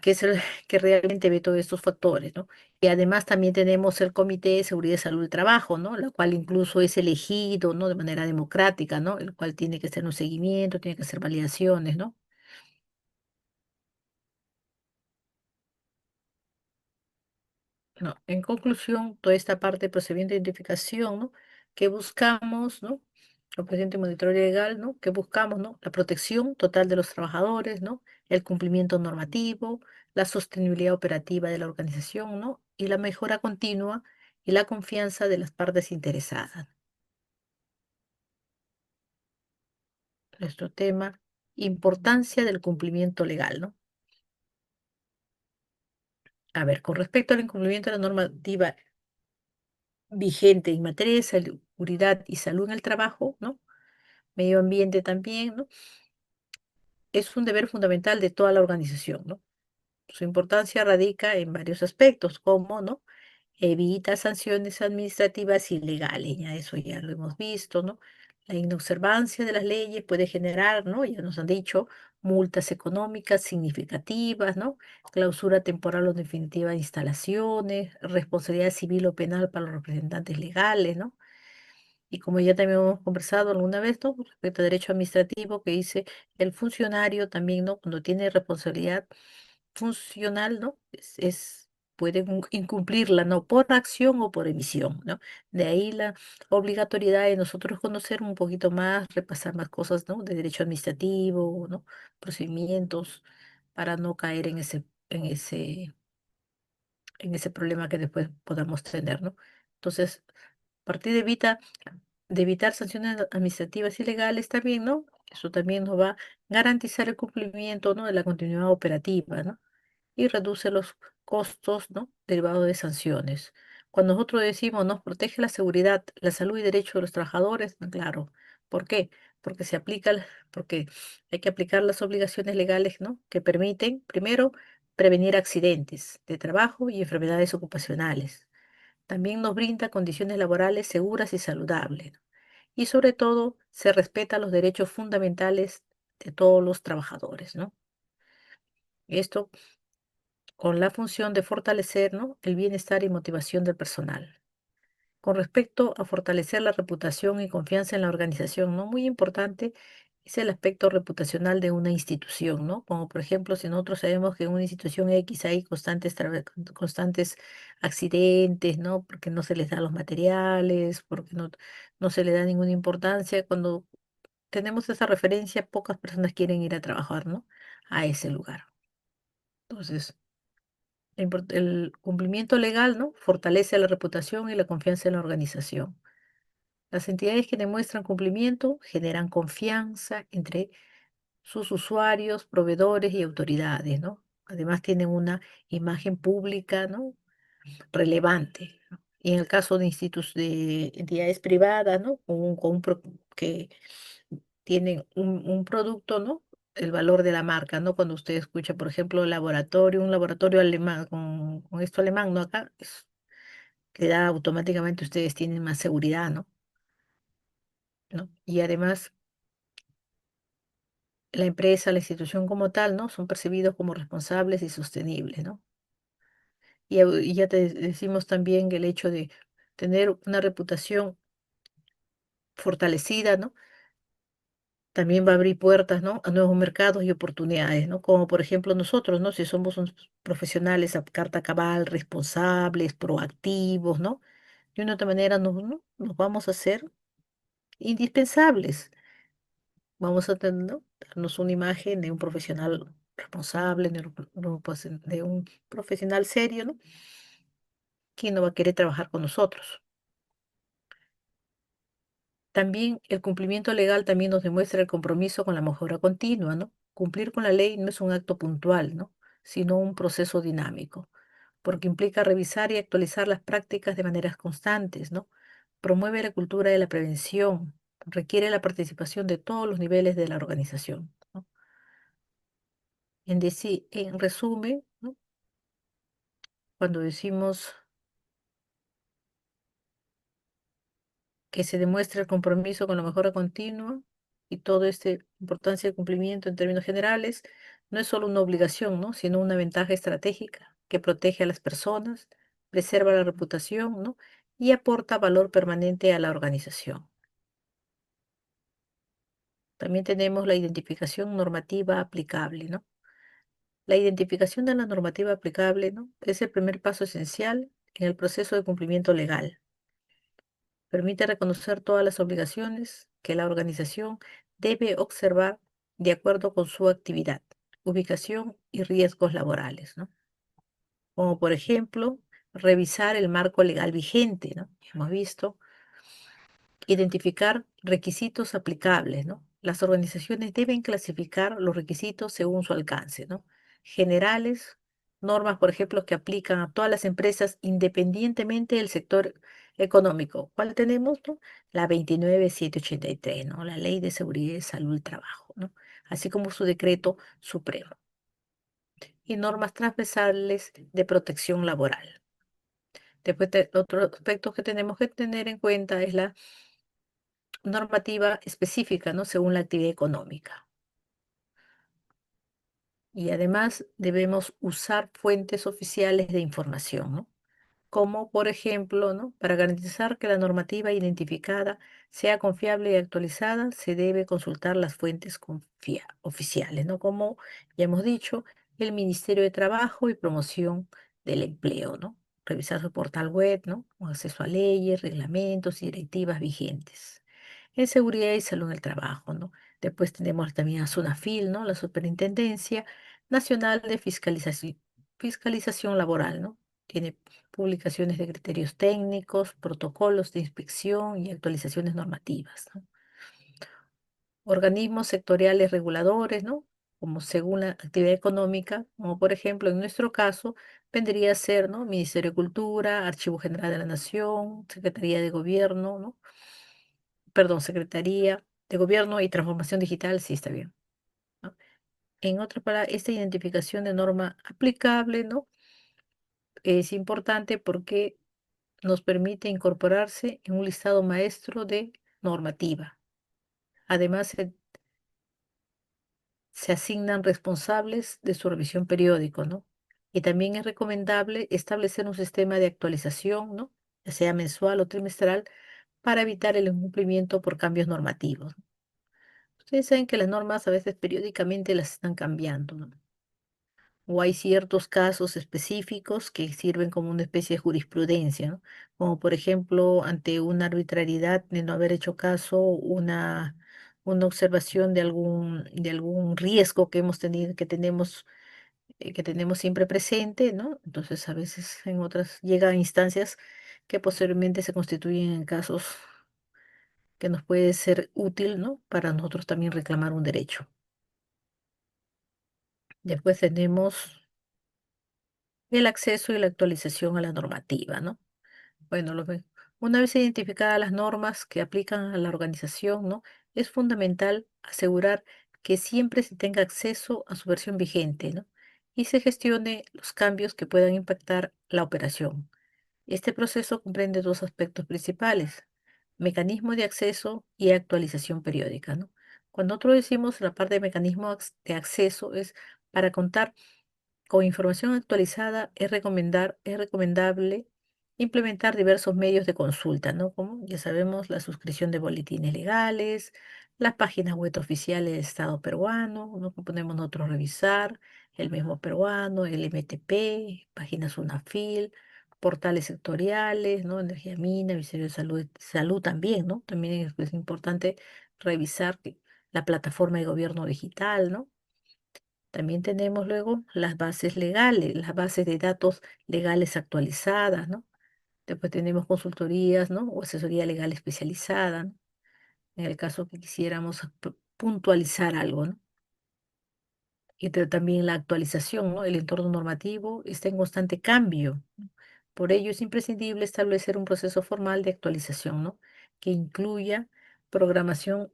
Que es el que realmente ve todos estos factores, ¿no? Y además también tenemos el Comité de Seguridad y Salud del Trabajo, ¿no? La cual incluso es elegido, ¿no? De manera democrática, ¿no? El cual tiene que hacer un seguimiento, tiene que hacer validaciones, ¿no? No, en conclusión, toda esta parte de procedimiento de identificación, ¿no? Que buscamos, ¿no? El procedimiento de monitoreo legal, ¿no? Que buscamos, ¿no? La protección total de los trabajadores, ¿no? El cumplimiento normativo, la sostenibilidad operativa de la organización, ¿no? Y la mejora continua y la confianza de las partes interesadas. Nuestro tema, importancia del cumplimiento legal, ¿no? A ver, con respecto al incumplimiento de la normativa vigente en materia de seguridad y salud en el trabajo, ¿no? Medio ambiente también, ¿no? Es un deber fundamental de toda la organización, ¿no? Su importancia radica en varios aspectos, como, ¿no? Evita sanciones administrativas ilegales, ya eso ya lo hemos visto, ¿no? La inobservancia de las leyes puede generar, ¿no? Ya nos han dicho, multas económicas significativas, ¿no? Clausura temporal o definitiva de instalaciones, responsabilidad civil o penal para los representantes legales, ¿no? Y como ya también hemos conversado alguna vez, ¿no? Respecto a derecho administrativo, que dice el funcionario también, ¿no? Cuando tiene responsabilidad funcional, ¿no? pueden incumplirla, ¿no? Por acción o por emisión, ¿no? De ahí la obligatoriedad de nosotros conocer un poquito más, repasar más cosas, ¿no? De derecho administrativo, ¿no? Procedimientos para no caer en ese problema que después podamos tener, ¿no? Entonces, a partir de evitar sanciones administrativas y legales también, ¿no? Eso también nos va a garantizar el cumplimiento, ¿no? De la continuidad operativa, ¿no? Y reduce los costos, ¿no? Derivados de sanciones. Cuando nosotros decimos, nos protege la seguridad, la salud y derechos de los trabajadores, claro. ¿Por qué? Porque porque hay que aplicar las obligaciones legales, ¿no? Que permiten, primero, prevenir accidentes de trabajo y enfermedades ocupacionales. También nos brinda condiciones laborales seguras y saludables, ¿no? Y sobre todo, se respeta los derechos fundamentales de todos los trabajadores, ¿no? Esto con la función de fortalecer, ¿no? El bienestar y motivación del personal. Con respecto a fortalecer la reputación y confianza en la organización, ¿no? Muy importante es el aspecto reputacional de una institución, ¿no? Como por ejemplo, si nosotros sabemos que en una institución X hay constantes accidentes, ¿no? Porque no se les da los materiales, porque no se le da ninguna importancia. Cuando tenemos esa referencia, pocas personas quieren ir a trabajar, ¿no? A ese lugar. Entonces, el cumplimiento legal, ¿no? Fortalece la reputación y la confianza en la organización. Las entidades que demuestran cumplimiento generan confianza entre sus usuarios, proveedores y autoridades, ¿no? Además tienen una imagen pública, ¿no? Relevante, ¿no? Y en el caso de entidades privadas, ¿no? Que tienen un producto, ¿no? El valor de la marca, ¿no? Cuando usted escucha, por ejemplo, un laboratorio alemán, con esto alemán, ¿no? Acá, que da automáticamente ustedes tienen más seguridad, ¿no? ¿No? Y además, la empresa, la institución como tal, ¿no? Son percibidos como responsables y sostenibles, ¿no? Y ya te decimos también que el hecho de tener una reputación fortalecida, ¿no? También va a abrir puertas, ¿no? A nuevos mercados y oportunidades, ¿no? Como por ejemplo nosotros, ¿no? Si somos profesionales a carta cabal, responsables, proactivos, ¿no? De una otra manera ¿no? Nos vamos a hacer indispensables. Vamos a tener, ¿no? Darnos una imagen de un profesional responsable, de un profesional serio, ¿no? ¿Quién no va a querer trabajar con nosotros? También el cumplimiento legal también nos demuestra el compromiso con la mejora continua, ¿no? Cumplir con la ley no es un acto puntual, ¿no? Sino un proceso dinámico, porque implica revisar y actualizar las prácticas de maneras constantes, ¿no? Promueve la cultura de la prevención, requiere la participación de todos los niveles de la organización, ¿no? En resumen, ¿no? Cuando decimos que se demuestra el compromiso con la mejora continua y todo este importancia de cumplimiento en términos generales, no es solo una obligación, ¿no? Sino una ventaja estratégica que protege a las personas, preserva la reputación, ¿no? Y aporta valor permanente a la organización. También tenemos la identificación normativa aplicable, ¿no? La identificación de la normativa aplicable, ¿no? Es el primer paso esencial en el proceso de cumplimiento legal. Permite reconocer todas las obligaciones que la organización debe observar de acuerdo con su actividad, ubicación y riesgos laborales, ¿no? Como por ejemplo, revisar el marco legal vigente, ¿no? Hemos visto identificar requisitos aplicables, ¿no? Las organizaciones deben clasificar los requisitos según su alcance, ¿no? Generales, normas, por ejemplo, que aplican a todas las empresas independientemente del sector económico. ¿Cuál tenemos, no? La 29783, ¿no? La Ley de Seguridad y Salud del Trabajo, ¿no? Así como su decreto supremo. Y normas transversales de protección laboral. Después, otro aspecto que tenemos que tener en cuenta es la normativa específica, ¿no? Según la actividad económica. Y además debemos usar fuentes oficiales de información, ¿no? Como por ejemplo, ¿no? Para garantizar que la normativa identificada sea confiable y actualizada, se debe consultar las fuentes oficiales, ¿no? Como ya hemos dicho, el Ministerio de Trabajo y Promoción del empleo, ¿no? Revisar su portal web, ¿no? Con acceso a leyes, reglamentos y directivas vigentes. En seguridad y salud en el trabajo, ¿no? Después tenemos también a SUNAFIL, ¿no? La Superintendencia Nacional de Fiscalización Laboral, ¿no? Tiene publicaciones de criterios técnicos, protocolos de inspección y actualizaciones normativas, ¿no? Organismos sectoriales reguladores, ¿no? Como según la actividad económica, como por ejemplo en nuestro caso vendría a ser, ¿no? Ministerio de Cultura, Archivo General de la Nación, Secretaría de Gobierno, ¿no? Perdón, Secretaría de Gobierno y Transformación Digital, sí está bien, ¿no? En otras palabras, esta identificación de norma aplicable, ¿no? Es importante porque nos permite incorporarse en un listado maestro de normativa. Además, se asignan responsables de su revisión periódico, ¿no? Y también es recomendable establecer un sistema de actualización, ¿no? Ya sea mensual o trimestral, para evitar el incumplimiento por cambios normativos. Ustedes saben que las normas a veces periódicamente las están cambiando, ¿no? O hay ciertos casos específicos que sirven como una especie de jurisprudencia, ¿no? Como por ejemplo, ante una arbitrariedad de no haber hecho caso, una observación de algún riesgo que hemos tenido, que tenemos siempre presente, ¿no? Entonces, a veces en otras llega a instancias que posteriormente se constituyen en casos que nos puede ser útil, ¿no? Para nosotros también reclamar un derecho. Después tenemos el acceso y la actualización a la normativa, ¿no? Bueno, una vez identificadas las normas que aplican a la organización, ¿no? Es fundamental asegurar que siempre se tenga acceso a su versión vigente, ¿no? Y se gestione los cambios que puedan impactar la operación. Este proceso comprende dos aspectos principales: mecanismo de acceso y actualización periódica, ¿no? Cuando nosotros decimos la parte de mecanismo de acceso es para contar con información actualizada, es recomendable implementar diversos medios de consulta, ¿no? Como ya sabemos, la suscripción de boletines legales, las páginas web oficiales del Estado peruano, ¿no? Que podemos nosotros revisar, el mismo peruano, el MTP, páginas UNAFIL, portales sectoriales, ¿no? Energía Mina, Ministerio de Salud también, ¿no? También es importante revisar la plataforma de gobierno digital, ¿no? También tenemos luego las bases legales, las bases de datos legales actualizadas, ¿no? Después tenemos consultorías, ¿no? O asesoría legal especializada, ¿no? En el caso que quisiéramos puntualizar algo, ¿no? Y también la actualización, ¿no? El entorno normativo está en constante cambio, ¿no? Por ello es imprescindible establecer un proceso formal de actualización, ¿no? Que incluya programación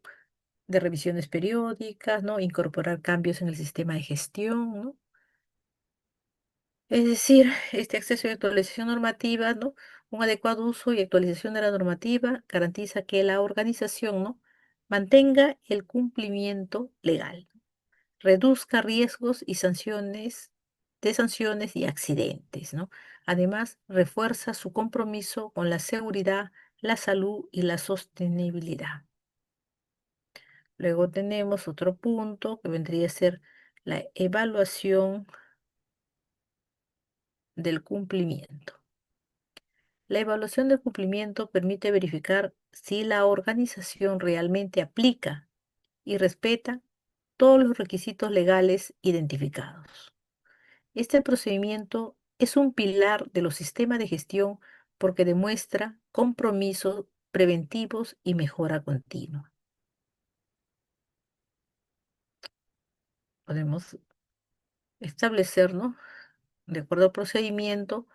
de revisiones periódicas, ¿no? Incorporar cambios en el sistema de gestión, ¿no? Es decir, este acceso y actualización normativa, ¿no? Un adecuado uso y actualización de la normativa garantiza que la organización, ¿no? Mantenga el cumplimiento legal, reduzca riesgos y sanciones y accidentes, ¿no? Además, refuerza su compromiso con la seguridad, la salud y la sostenibilidad. Luego tenemos otro punto que vendría a ser la evaluación del cumplimiento. La evaluación del cumplimiento permite verificar si la organización realmente aplica y respeta todos los requisitos legales identificados. Este procedimiento es un pilar de los sistemas de gestión porque demuestra compromisos preventivos y mejora continua. Podemos establecer, ¿no? De acuerdo al procedimiento,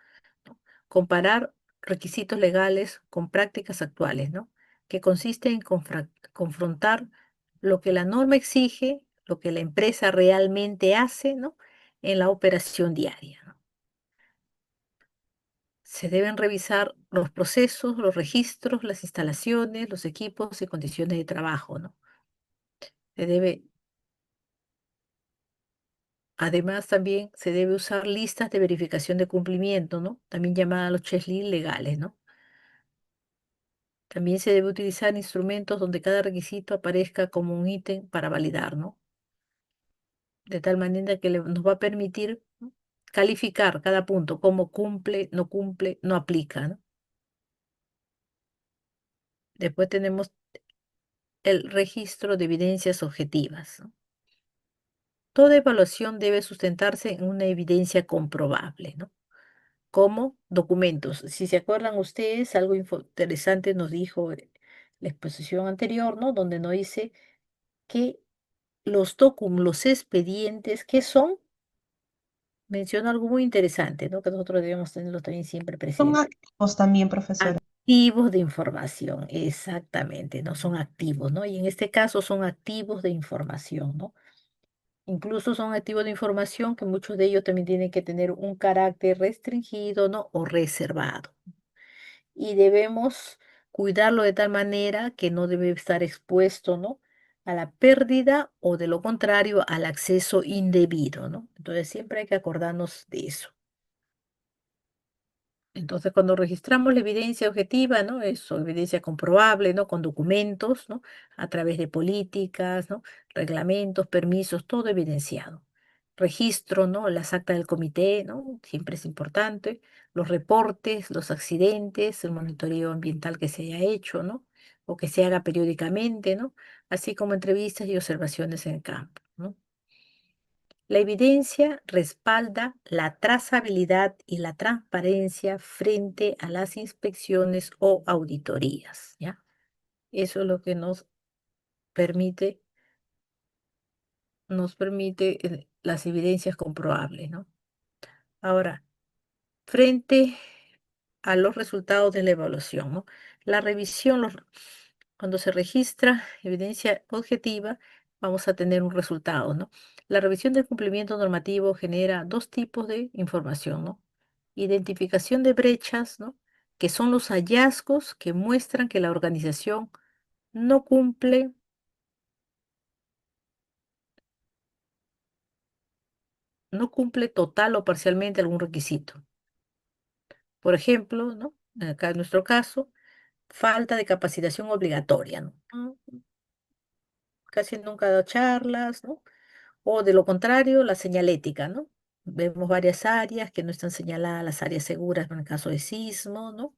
¿no? Comparar requisitos legales con prácticas actuales, ¿no? Que consiste en confrontar lo que la norma exige, lo que la empresa realmente hace, ¿no? En la operación diaria, ¿no? Se deben revisar los procesos, los registros, las instalaciones, los equipos y condiciones de trabajo, ¿no? Se debe, además, también se debe usar listas de verificación de cumplimiento, ¿no? También llamadas los checklist legales, ¿no? También se debe utilizar instrumentos donde cada requisito aparezca como un ítem para validar, ¿no? De tal manera que nos va a permitir, ¿no? calificar cada punto, cómo cumple, no aplica, ¿no? Después tenemos el registro de evidencias objetivas, ¿no? Toda evaluación debe sustentarse en una evidencia comprobable, ¿no? Como documentos. Si se acuerdan ustedes, algo interesante nos dijo la exposición anterior, ¿no? Donde nos dice que los expedientes, ¿qué son? Menciona algo muy interesante, ¿no? Que nosotros debemos tenerlo también siempre Son presente. activos también, profesora. Activos de información, exactamente, no son activos, ¿no? Y en este caso son activos de información, ¿no? Incluso son activos de información que muchos de ellos también tienen que tener un carácter restringido, ¿no? O reservado. Y debemos cuidarlo de tal manera que no debe estar expuesto, ¿no? A la pérdida o de lo contrario al acceso indebido, ¿no? Entonces siempre hay que acordarnos de eso. Entonces, cuando registramos la evidencia objetiva, ¿no? Eso, evidencia comprobable, ¿no? Con documentos, ¿no? A través de políticas, ¿no? Reglamentos, permisos, todo evidenciado. Registro, ¿no? Las actas del comité, ¿no? Siempre es importante. Los reportes, los accidentes, el monitoreo ambiental que se haya hecho, ¿no? O que se haga periódicamente, ¿no? Así como entrevistas y observaciones en campo, ¿no? La evidencia respalda la trazabilidad y la transparencia frente a las inspecciones o auditorías, ¿ya? Eso es lo que permite, nos permite las evidencias comprobables, ¿no? Ahora, frente a los resultados de la evaluación, ¿no? La revisión, cuando se registra evidencia objetiva, vamos a tener un resultado, ¿no? La revisión del cumplimiento normativo genera dos tipos de información, ¿no? Identificación de brechas, ¿no? Que son los hallazgos que muestran que la organización no cumple, no cumple total o parcialmente algún requisito. Por ejemplo, ¿no? Acá en nuestro caso, falta de capacitación obligatoria, ¿no? Casi nunca ha dado charlas, ¿no? O de lo contrario, la señalética, ¿no? Vemos varias áreas que no están señaladas, las áreas seguras en el caso de sismo, ¿no?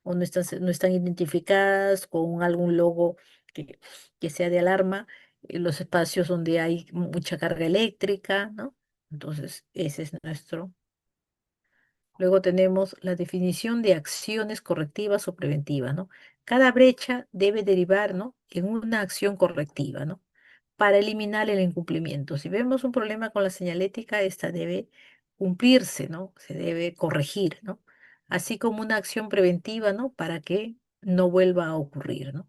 O no están identificadas con algún logo que, que sea de alarma, en los espacios donde hay mucha carga eléctrica, ¿no? Entonces, ese es nuestro. Luego tenemos la definición de acciones correctivas o preventivas, ¿no? Cada brecha debe derivar, ¿no? En una acción correctiva, ¿no? Para eliminar el incumplimiento. Si vemos un problema con la señalética, esta debe cumplirse, ¿no? Se debe corregir, ¿no? Así como una acción preventiva, ¿no? Para que no vuelva a ocurrir, ¿no?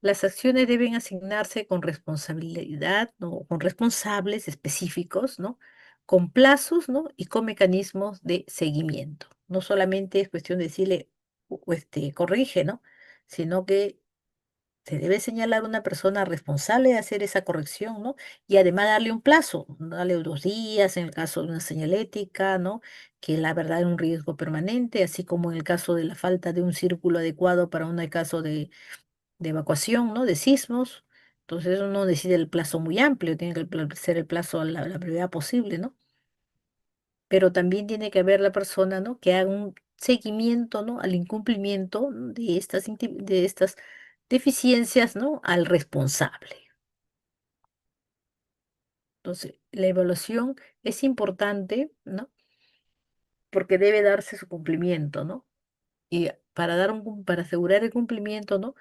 Las acciones deben asignarse con responsabilidad, ¿no? Con responsables específicos, ¿no? Con plazos, ¿no? Y con mecanismos de seguimiento. No solamente es cuestión de decirle, corrige, ¿no? Sino que se debe señalar una persona responsable de hacer esa corrección, ¿no? Y además darle un plazo, darle 2 días en el caso de una señalética, ¿no? Que la verdad es un riesgo permanente, así como en el caso de la falta de un círculo adecuado para un caso de evacuación, ¿no? De sismos. Entonces uno decide el plazo muy amplio, tiene que ser el plazo a la brevedad posible, ¿no? Pero también tiene que haber la persona, ¿no? Que haga un seguimiento, ¿no? Al incumplimiento, ¿no? de estas deficiencias, ¿no? Al responsable. Entonces, la evaluación es importante, ¿no? Porque debe darse su cumplimiento, ¿no? Y para asegurar el cumplimiento, ¿no?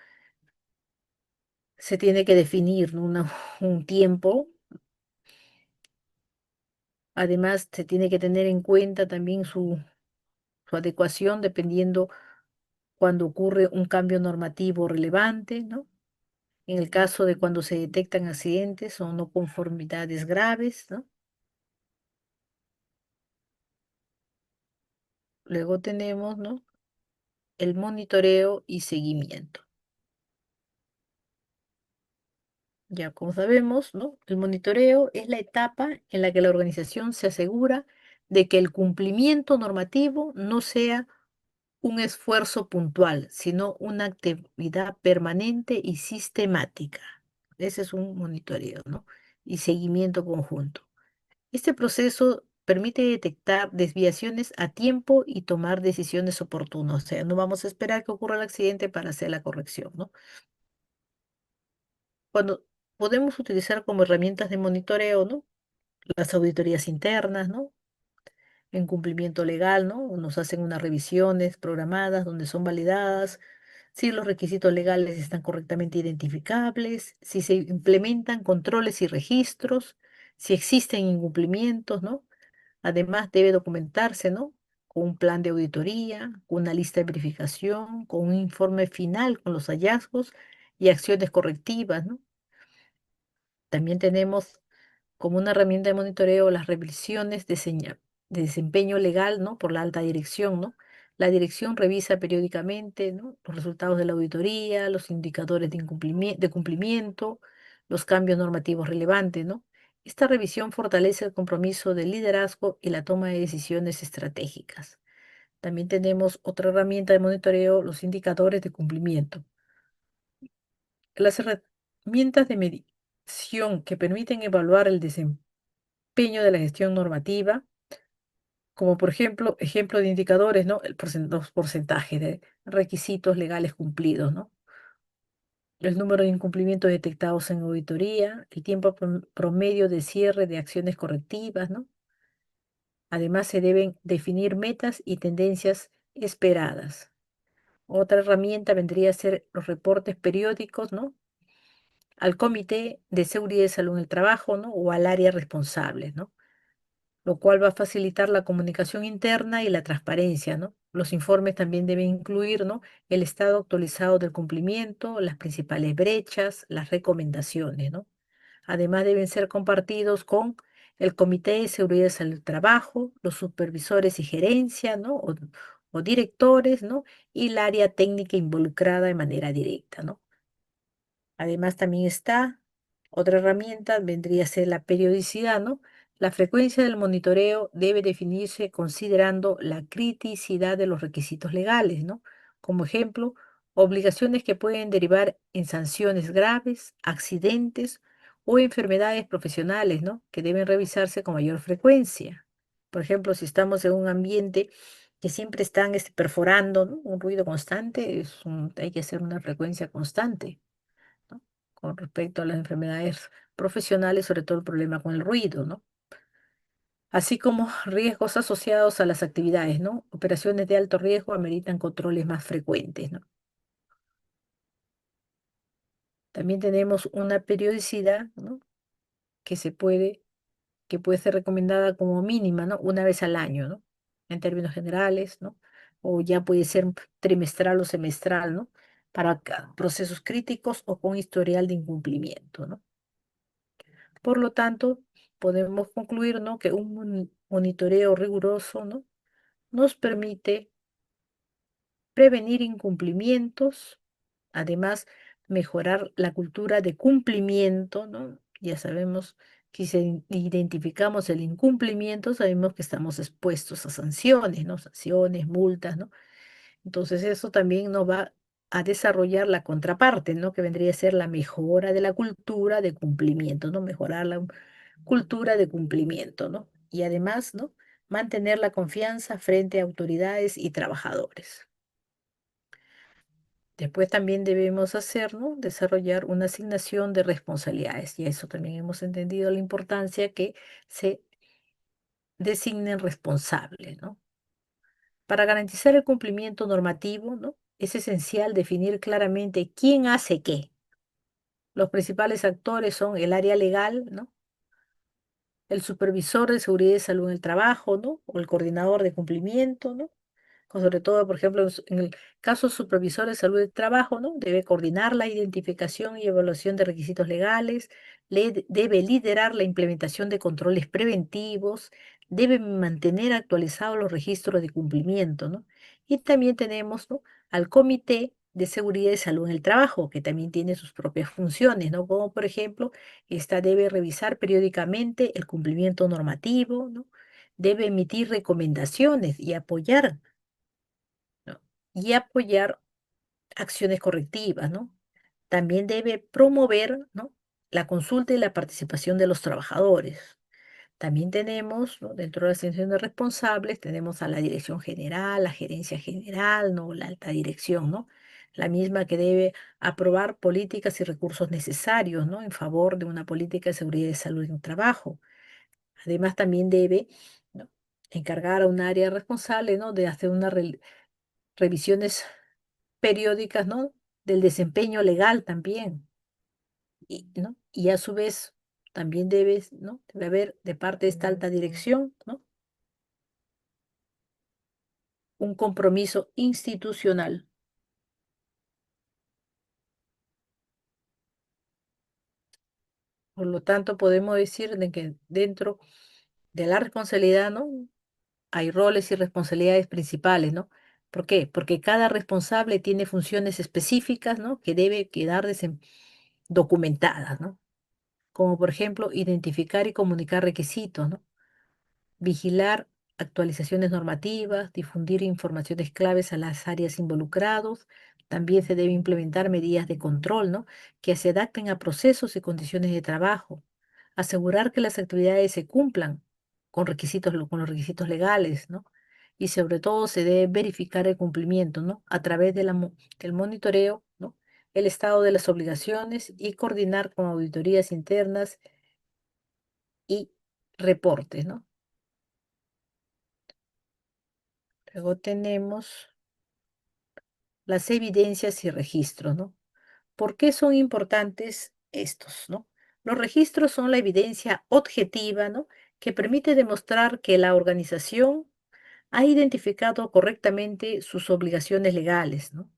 Se tiene que definir, ¿no? un tiempo. Además, se tiene que tener en cuenta también su adecuación dependiendo cuando ocurre un cambio normativo relevante, ¿no? En el caso de cuando se detectan accidentes o no conformidades graves, ¿no? Luego tenemos, ¿no? El monitoreo y seguimiento. Ya como sabemos, ¿no? El monitoreo es la etapa en la que la organización se asegura de que el cumplimiento normativo no sea un esfuerzo puntual, sino una actividad permanente y sistemática. Ese es un monitoreo, ¿no? Y seguimiento conjunto. Este proceso permite detectar desviaciones a tiempo y tomar decisiones oportunas. O sea, no vamos a esperar que ocurra el accidente para hacer la corrección, ¿no? Cuando podemos utilizar como herramientas de monitoreo, ¿no? Las auditorías internas, ¿no? En cumplimiento legal, ¿no? Nos hacen unas revisiones programadas donde son validadas si los requisitos legales están correctamente identificables, si se implementan controles y registros, si existen incumplimientos, ¿no? Además, debe documentarse, ¿no? Con un plan de auditoría, con una lista de verificación, con un informe final con los hallazgos y acciones correctivas, ¿no? También tenemos como una herramienta de monitoreo las revisiones de desempeño legal, ¿no? Por la alta dirección, ¿no? La dirección revisa periódicamente, ¿no? Los resultados de la auditoría, los indicadores de cumplimiento, los cambios normativos relevantes, ¿no? Esta revisión fortalece el compromiso del liderazgo y la toma de decisiones estratégicas. También tenemos otra herramienta de monitoreo, los indicadores de cumplimiento. Las herramientas de medición que permiten evaluar el desempeño de la gestión normativa, como por ejemplo de indicadores, ¿no? Los porcentajes de requisitos legales cumplidos, ¿no? El número de incumplimientos detectados en auditoría, el tiempo promedio de cierre de acciones correctivas, ¿no? Además, se deben definir metas y tendencias esperadas. Otra herramienta vendría a ser los reportes periódicos, ¿no? Al Comité de Seguridad y Salud en el Trabajo, ¿no? O al área responsable, ¿no? Lo cual va a facilitar la comunicación interna y la transparencia, ¿no? Los informes también deben incluir, ¿no? El estado actualizado del cumplimiento, las principales brechas, las recomendaciones, ¿no? Además, deben ser compartidos con el Comité de Seguridad y Salud del Trabajo, los supervisores y gerencia, ¿no? O directores, ¿no? Y el área técnica involucrada de manera directa, ¿no? Además, también está otra herramienta, vendría a ser la periodicidad, ¿no? La frecuencia del monitoreo debe definirse considerando la criticidad de los requisitos legales, ¿no? Como ejemplo, obligaciones que pueden derivar en sanciones graves, accidentes o enfermedades profesionales, ¿no? Que deben revisarse con mayor frecuencia. Por ejemplo, si estamos en un ambiente que siempre están perforando, ¿no? Un ruido constante, hay que hacer una frecuencia constante, ¿no? Con respecto a las enfermedades profesionales, sobre todo el problema con el ruido, ¿no? Así como riesgos asociados a las actividades, ¿no? Operaciones de alto riesgo ameritan controles más frecuentes, ¿no? También tenemos una periodicidad, ¿no? Que que puede ser recomendada como mínima, ¿no? Una vez al año, ¿no? En términos generales, ¿no? O ya puede ser trimestral o semestral, ¿no? Para procesos críticos o con historial de incumplimiento, ¿no? Por lo tanto, podemos concluir, ¿no? Que un monitoreo riguroso, ¿no? Nos permite prevenir incumplimientos, además mejorar la cultura de cumplimiento, ¿no? Ya sabemos que si identificamos el incumplimiento, sabemos que estamos expuestos a sanciones, ¿no? Sanciones, multas, ¿no? Entonces eso también nos va a desarrollar la contraparte, ¿no? Que vendría a ser la mejora de la cultura de cumplimiento, ¿no? Mejorar la cultura de cumplimiento, ¿no? Y además, ¿no? Mantener la confianza frente a autoridades y trabajadores. Después también debemos hacer, ¿no? Desarrollar una asignación de responsabilidades. Y a eso también hemos entendido la importancia que se designen responsables, ¿no? Para garantizar el cumplimiento normativo, ¿no? Es esencial definir claramente quién hace qué. Los principales actores son el área legal, ¿no? El supervisor de seguridad y salud en el trabajo, ¿no? O el coordinador de cumplimiento, ¿no? Sobre todo, por ejemplo, en el caso supervisor de salud del trabajo, ¿no? Debe coordinar la identificación y evaluación de requisitos legales, debe liderar la implementación de controles preventivos, debe mantener actualizados los registros de cumplimiento, ¿no? Y también tenemos, ¿no? Al Comité de Seguridad y Salud en el Trabajo, que también tiene sus propias funciones, ¿no? Como por ejemplo, esta debe revisar periódicamente el cumplimiento normativo, ¿no? Debe emitir recomendaciones y apoyar, ¿no? Y apoyar acciones correctivas, ¿no? También debe promover, ¿no? La consulta y la participación de los trabajadores. También tenemos, ¿no? Dentro de la asignación de responsables, tenemos a la dirección general, la gerencia general, ¿no? La alta dirección, ¿no? La misma que debe aprobar políticas y recursos necesarios, ¿no? En favor de una política de seguridad y de salud en el trabajo. Además, también debe, ¿no? encargar a un área responsable, ¿no? De hacer unas revisiones periódicas, ¿no? Del desempeño legal también. ¿No? Y a su vez, también ¿no? Debe haber de parte de esta alta dirección, ¿no? Un compromiso institucional. Por lo tanto, podemos decir de que dentro de la responsabilidad, ¿no? Hay roles y responsabilidades principales, ¿no? ¿Por qué? Porque cada responsable tiene funciones específicas, ¿no? Que debe quedar documentadas, ¿no? Como por ejemplo, identificar y comunicar requisitos, ¿no? Vigilar actualizaciones normativas, difundir informaciones claves a las áreas involucrados. También se debe implementar medidas de control, ¿no? Que se adapten a procesos y condiciones de trabajo. Asegurar que las actividades se cumplan con los requisitos legales, ¿no? Y sobre todo se debe verificar el cumplimiento, ¿no? A través del monitoreo, ¿no? El estado de las obligaciones y coordinar con auditorías internas y reportes, ¿no? Luego tenemos las evidencias y registros, ¿no? ¿Por qué son importantes estos, ¿no? Los registros son la evidencia objetiva, ¿no? Que permite demostrar que la organización ha identificado correctamente sus obligaciones legales, ¿no?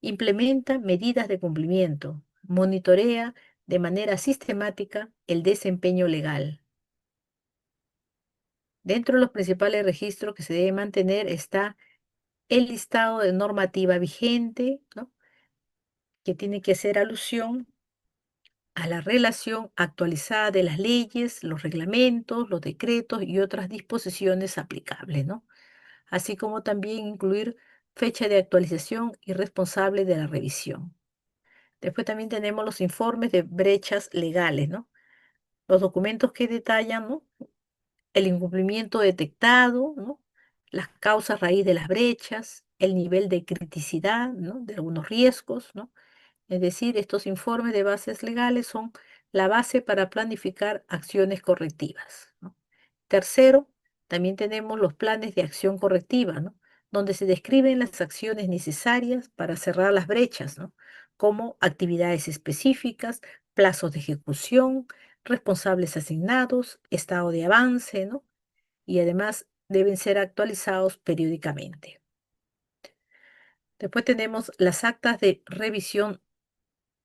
Implementa medidas de cumplimiento, monitorea de manera sistemática el desempeño legal. Dentro de los principales registros que se debe mantener está el listado de normativa vigente, ¿no? Que tiene que hacer alusión a la relación actualizada de las leyes, los reglamentos, los decretos y otras disposiciones aplicables, ¿no? Así como también incluir fecha de actualización y responsable de la revisión. Después también tenemos los informes de brechas legales, ¿no? Los documentos que detallan, ¿no? El incumplimiento detectado, ¿no? Las causas raíz de las brechas, el nivel de criticidad, ¿no? De algunos riesgos, ¿no? Es decir, estos informes de bases legales son la base para planificar acciones correctivas, ¿no? Tercero, también tenemos los planes de acción correctiva, ¿no? Donde se describen las acciones necesarias para cerrar las brechas, ¿no? Como actividades específicas, plazos de ejecución, responsables asignados, estado de avance, ¿no? Y además deben ser actualizados periódicamente. Después tenemos las actas de revisión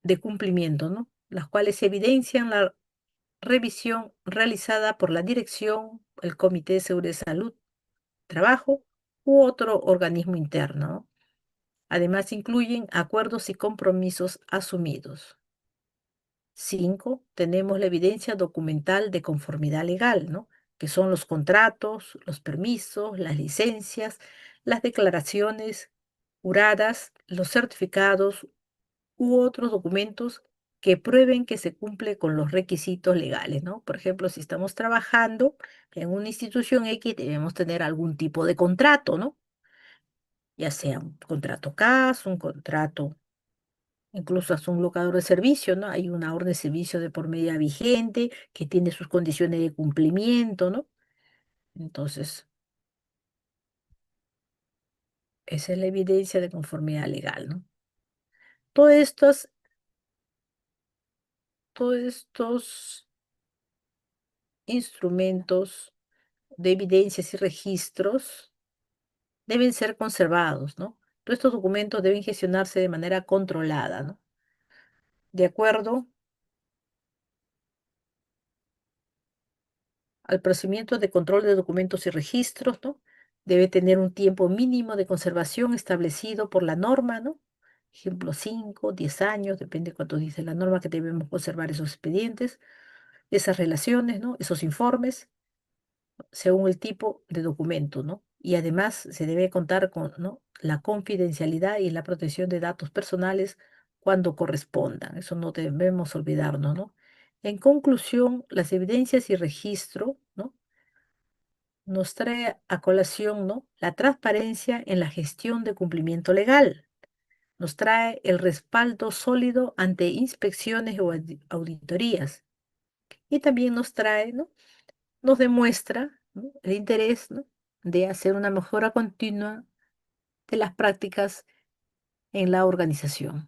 de cumplimiento, ¿no? Las cuales evidencian la revisión realizada por la dirección, el Comité de Seguridad y Salud, Trabajo u otro organismo interno, ¿no? Además, incluyen acuerdos y compromisos asumidos. 5, tenemos la evidencia documental de conformidad legal, ¿no? Que son los contratos, los permisos, las licencias, las declaraciones juradas, los certificados u otros documentos que prueben que se cumple con los requisitos legales, ¿no? Por ejemplo, si estamos trabajando en una institución X, debemos tener algún tipo de contrato, ¿no? Ya sea un contrato CAS, un contrato, incluso hasta un locador de servicio, ¿no? Hay una orden de servicio de por media vigente que tiene sus condiciones de cumplimiento, ¿no? Entonces, esa es la evidencia de conformidad legal, ¿no? Todos estos, todos estos instrumentos de evidencias y registros deben ser conservados, ¿no? Todos estos documentos deben gestionarse de manera controlada, ¿no? De acuerdo al procedimiento de control de documentos y registros, ¿no? Debe tener un tiempo mínimo de conservación establecido por la norma, ¿no? Ejemplo, 5, 10 años, depende cuánto dice la norma que debemos conservar esos expedientes, esas relaciones, ¿no? Esos informes, según el tipo de documento, ¿no? Y además se debe contar con, ¿no? La confidencialidad y la protección de datos personales cuando correspondan. Eso no debemos olvidarnos, ¿no? En conclusión, las evidencias y registro nos trae a colación, ¿no?, la transparencia en la gestión de cumplimiento legal. Nos trae el respaldo sólido ante inspecciones o auditorías. Y también nos trae, ¿no?, nos demuestra, ¿no?, el interés, ¿no?, de hacer una mejora continua de las prácticas en la organización.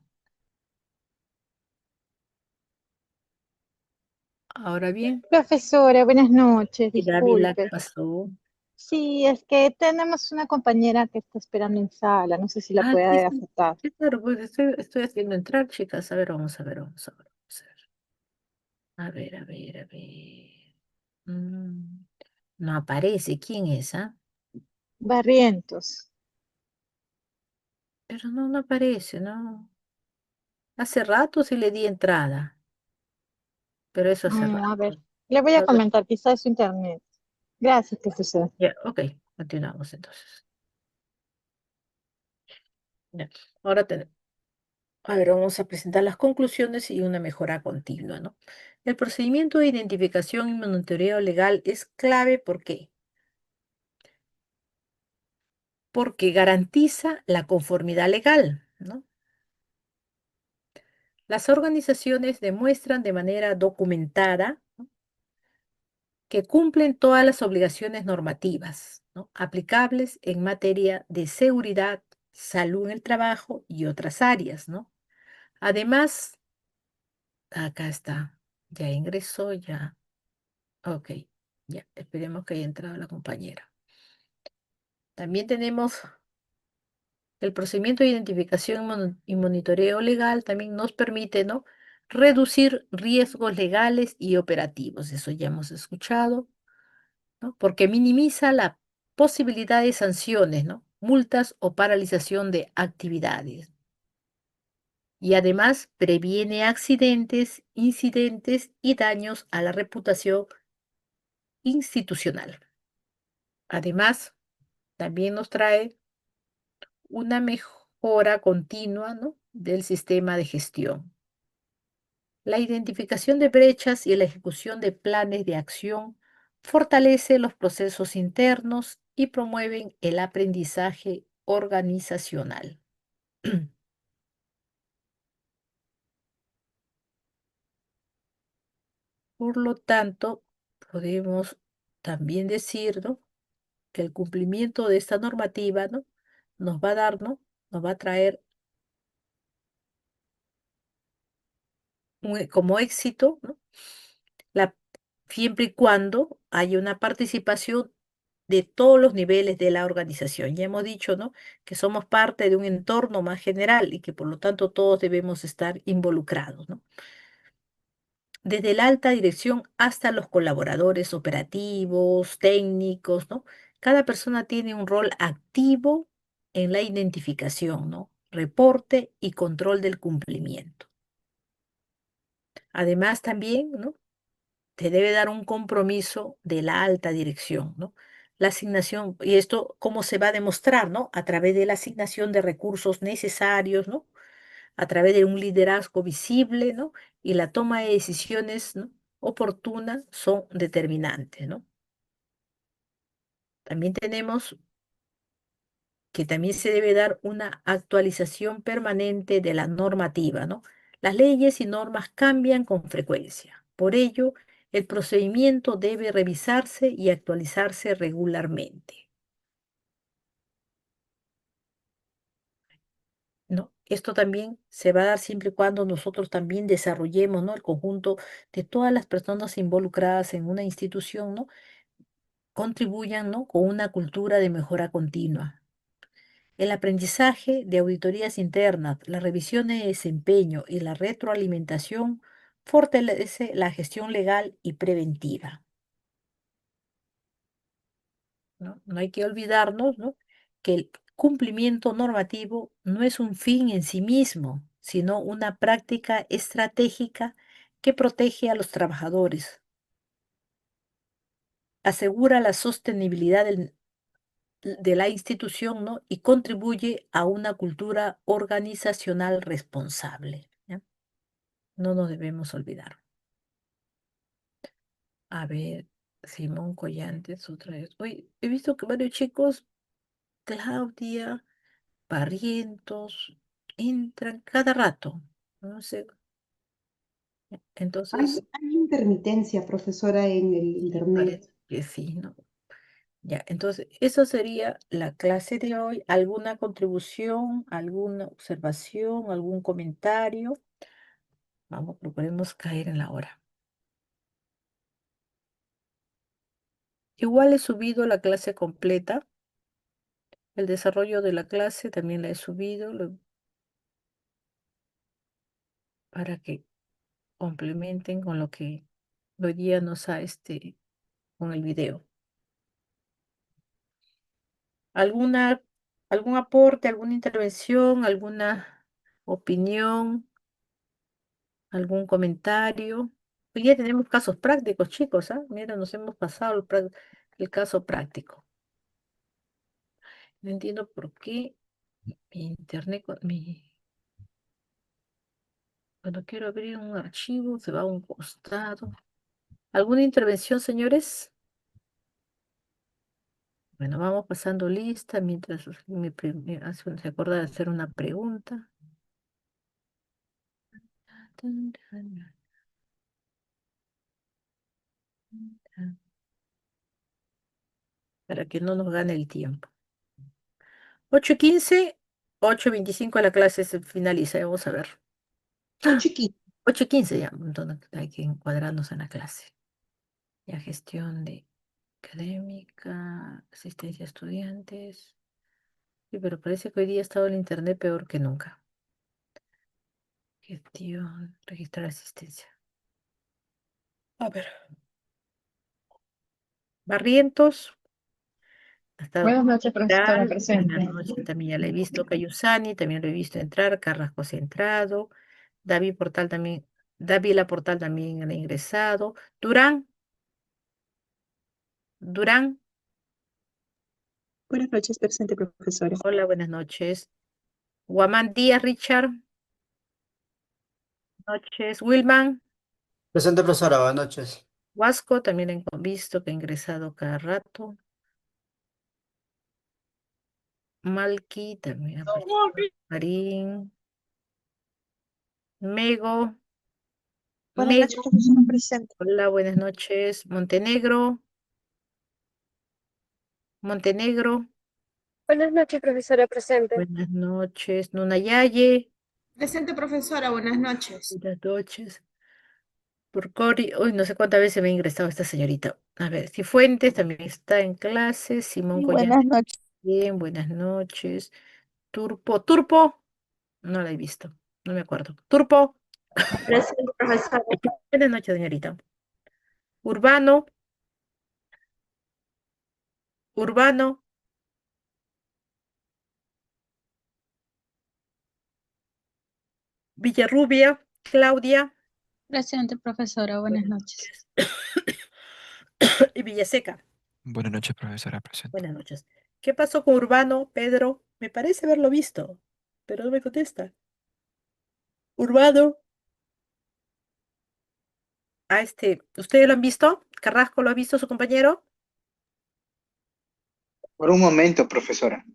Ahora bien, Profesora, buenas noches, y Dávila, ¿qué disculpe. pasó? Sí, es que tenemos una compañera que está esperando en sala, no sé si la Ah, sí, puede sí, aceptar. sí, claro, pues estoy haciendo entrar, chicas. A ver, vamos a ver, vamos a ver, vamos a ver. A ver, a ver, a ver. Mm, no aparece. ¿Quién es, ah? Barrientos. Pero no, no aparece, ¿no? Hace rato sí le di entrada, pero eso hace A ver, rato. le voy a A ver, comentar, quizás es su internet. Gracias, profesora. ya, ok, continuamos entonces. Ya. Ahora tenemos. A ver, vamos a presentar las conclusiones y una mejora continua, ¿no? El procedimiento de identificación y monitoreo legal es clave, ¿por qué? Porque garantiza la conformidad legal, ¿no? Las organizaciones demuestran de manera documentada, ¿no?, que cumplen todas las obligaciones normativas, ¿no?, aplicables en materia de seguridad, salud en el trabajo y otras áreas, ¿no? Además, acá está, ya ingresó, ya. Ok, ya, esperemos que haya entrado la compañera. También tenemos el procedimiento de identificación y monitoreo legal, también nos permite, ¿no?, reducir riesgos legales y operativos. Eso ya hemos escuchado, ¿no? Porque minimiza la posibilidad de sanciones, ¿no?, multas o paralización de actividades. Y además previene accidentes, incidentes y daños a la reputación institucional. Además, también nos trae una mejora continua, ¿no?, del sistema de gestión. La identificación de brechas y la ejecución de planes de acción fortalece los procesos internos y promueven el aprendizaje organizacional. Por lo tanto, podemos también decir, ¿no?, que el cumplimiento de esta normativa, ¿no?, nos va a dar, ¿no?, nos va a traer como éxito, ¿no?, la, siempre y cuando haya una participación de todos los niveles de la organización. Ya hemos dicho, ¿no?, que somos parte de un entorno más general y que por lo tanto todos debemos estar involucrados, ¿no? Desde la alta dirección hasta los colaboradores operativos, técnicos, ¿no? Cada persona tiene un rol activo en la identificación, ¿no?, reporte y control del cumplimiento. Además, también, ¿no?, te debe dar un compromiso de la alta dirección, ¿no? La asignación, y esto, ¿cómo se va a demostrar, no? A través de la asignación de recursos necesarios, ¿no? A través de un liderazgo visible, ¿no? Y la toma de decisiones, ¿no?, oportunas son determinantes, ¿no? También tenemos que también se debe dar una actualización permanente de la normativa, ¿no? Las leyes y normas cambian con frecuencia. Por ello, el procedimiento debe revisarse y actualizarse regularmente, ¿no? Esto también se va a dar siempre y cuando nosotros también desarrollemos, ¿no?, el conjunto de todas las personas involucradas en una institución, ¿no?, contribuyan, ¿no?, con una cultura de mejora continua. El aprendizaje de auditorías internas, la revisión de desempeño y la retroalimentación fortalece la gestión legal y preventiva, ¿no? No hay que olvidarnos, ¿no?, que el cumplimiento normativo no es un fin en sí mismo, sino una práctica estratégica que protege a los trabajadores, asegura la sostenibilidad de la institución, ¿no?, y contribuye a una cultura organizacional responsable, ¿ya? No nos debemos olvidar. A ver, Simón Collantes otra vez. Hoy he visto que varios chicos, Claudia, Barrientos, entran cada rato. No sé. Entonces, Hay intermitencia, profesora, en el internet. parece que sí, ¿no? Ya, entonces, eso sería la clase de hoy. ¿Alguna contribución, alguna observación, algún comentario? Vamos, procuremos caer en la hora. Igual he subido la clase completa. El desarrollo de la clase también la he subido para que complementen con lo que hoy día nos ha con el video. ¿Alguna, algún aporte, alguna intervención, alguna opinión, algún comentario? Hoy día tenemos casos prácticos, chicos, ¿ah? Mira, nos hemos pasado el caso práctico. No entiendo por qué mi internet, cuando quiero abrir un archivo, se va a un costado. ¿Alguna intervención, señores? Bueno, vamos pasando lista mientras se acuerda de hacer una pregunta. Para que no nos gane el tiempo. 8:15, 8:25 la clase se finaliza, vamos a ver. Chiquito. 8:15 ya, entonces hay que encuadrarnos en la clase. Ya gestión de académica, asistencia a estudiantes. Sí, pero parece que hoy día ha estado el internet peor que nunca. Gestión, registrar asistencia. A ver. Barrientos. Ha estado Buenas noches, profesora Tal, buenas presente. noches, también ya la he visto. Cayusani, también lo he visto entrar. Carrasco ha entrado. David Portal también. David La Portal también ha ingresado. Durán. Durán. Buenas noches, presente profesora. Hola, buenas noches. Guamán Díaz, Richard. Noches. Wilman. Presente, profesora, buenas noches. Huasco, también he visto que ha ingresado cada rato. Malki, también ha aparecido. Marín. Mego. Buenas noches, profesora presente. Hola, buenas noches. Montenegro. Montenegro. Buenas noches, profesora presente. Buenas noches. Nunayaye. Presente, profesora, buenas noches. Buenas noches. Cori. Uy, no sé cuántas veces me ha ingresado esta señorita. A ver, Cifuentes también está en clase. Simón Buenas Collante. noches. Bien, buenas noches. Turpo. Turpo. No la he visto. No me acuerdo. Turpo. Presente, profesora. Buenas noches, señorita. Urbano. Urbano. Villarrubia. Claudia. Presente, profesora. Buenas noches. Y Villaseca. Buenas noches, profesora presente. Buenas noches. ¿Qué pasó con Urbano, Pedro? Me parece haberlo visto, pero no me contesta. Urbano. ¿Ustedes lo han visto? ¿Carrasco lo ha visto su compañero? Por un momento, profesora.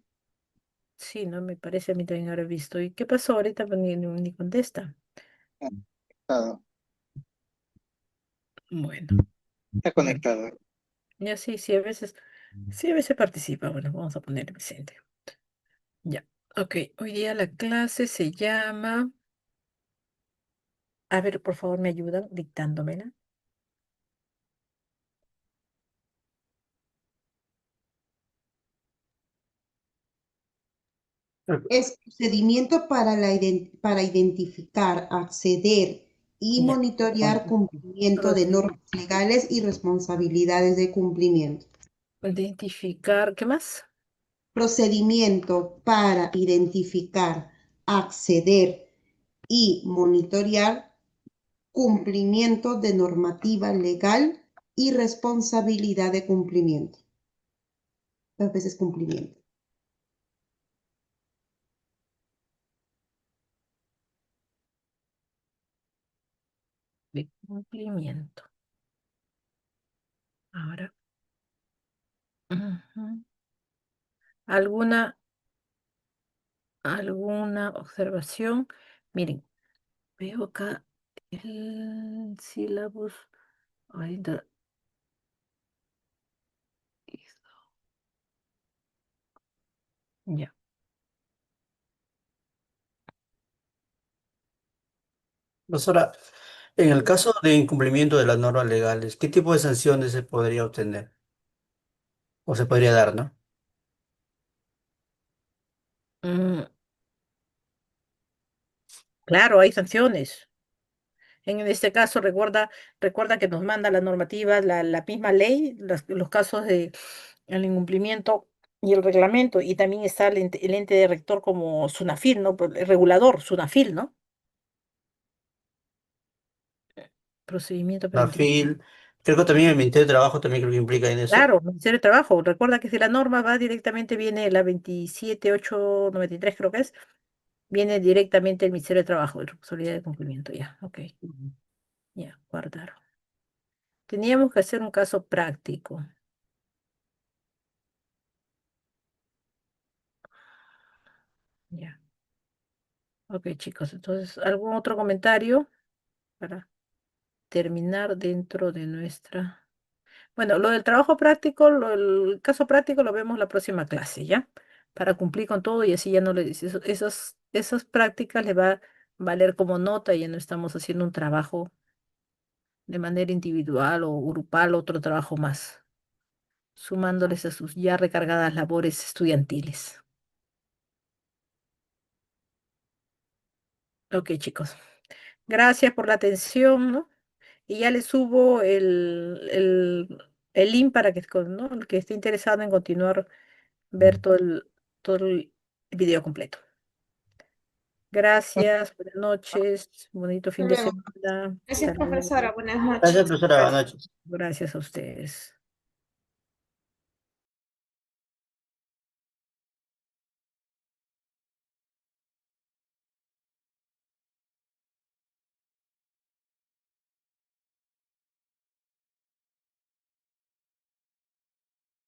Sí, no, me parece a mí también haber visto. ¿Y qué pasó ahorita? Pues ni contesta. Conectado. Bueno, Está conectado. ya sí, a veces participa. Bueno, vamos a poner Vicente. Ya, ok. Hoy día la clase se llama. A ver, por favor, me ayudan dictándomela. Es procedimiento para identificar, acceder y Ya. monitorear cumplimiento de normas legales y responsabilidades de cumplimiento. Identificar, ¿qué más? Procedimiento para identificar, acceder y monitorear cumplimiento de normativa legal y responsabilidad de cumplimiento. Dos veces cumplimiento. De cumplimiento. Ahora. Ujú. ¿Alguna observación? Miren, veo acá el sílabus. Ahorita. Ya. Profesora, en el caso de incumplimiento de las normas legales, ¿qué tipo de sanciones se podría obtener? O se podría dar, ¿no? Mm, claro, hay sanciones. En este caso, recuerda que nos manda la normativa, la misma ley, los casos de el incumplimiento y el reglamento, y también está el ente de rector como SUNAFIL, ¿no? El regulador, SUNAFIL, ¿no? Procedimiento La preventivo. FIL, creo que también el Ministerio de Trabajo también creo que implica en eso. Claro, Ministerio de Trabajo. Recuerda que si la norma va directamente, viene la 27893, creo que es, viene directamente del Ministerio de Trabajo, de responsabilidad de cumplimiento. Ya, ok. Ya, guardar. Teníamos que hacer un caso práctico. Ya. Ok, chicos, entonces, ¿algún otro comentario para terminar dentro de nuestra... Bueno, lo del trabajo práctico, el caso práctico lo vemos la próxima clase, ¿ya? Para cumplir con todo y así ya no le dices, esas prácticas le va a valer como nota y ya no estamos haciendo un trabajo de manera individual o grupal, otro trabajo más, sumándoles a sus ya recargadas labores estudiantiles. Ok, chicos. Gracias por la atención, ¿no? Y ya le subo el link para que, ¿no? El que esté interesado en continuar, ver todo el video completo. Gracias, buenas noches, bonito fin Hasta de luego. semana. Gracias, Hasta luego. profesora. Buenas Gracias, noches. profesora. Buenas noches. Gracias a ustedes.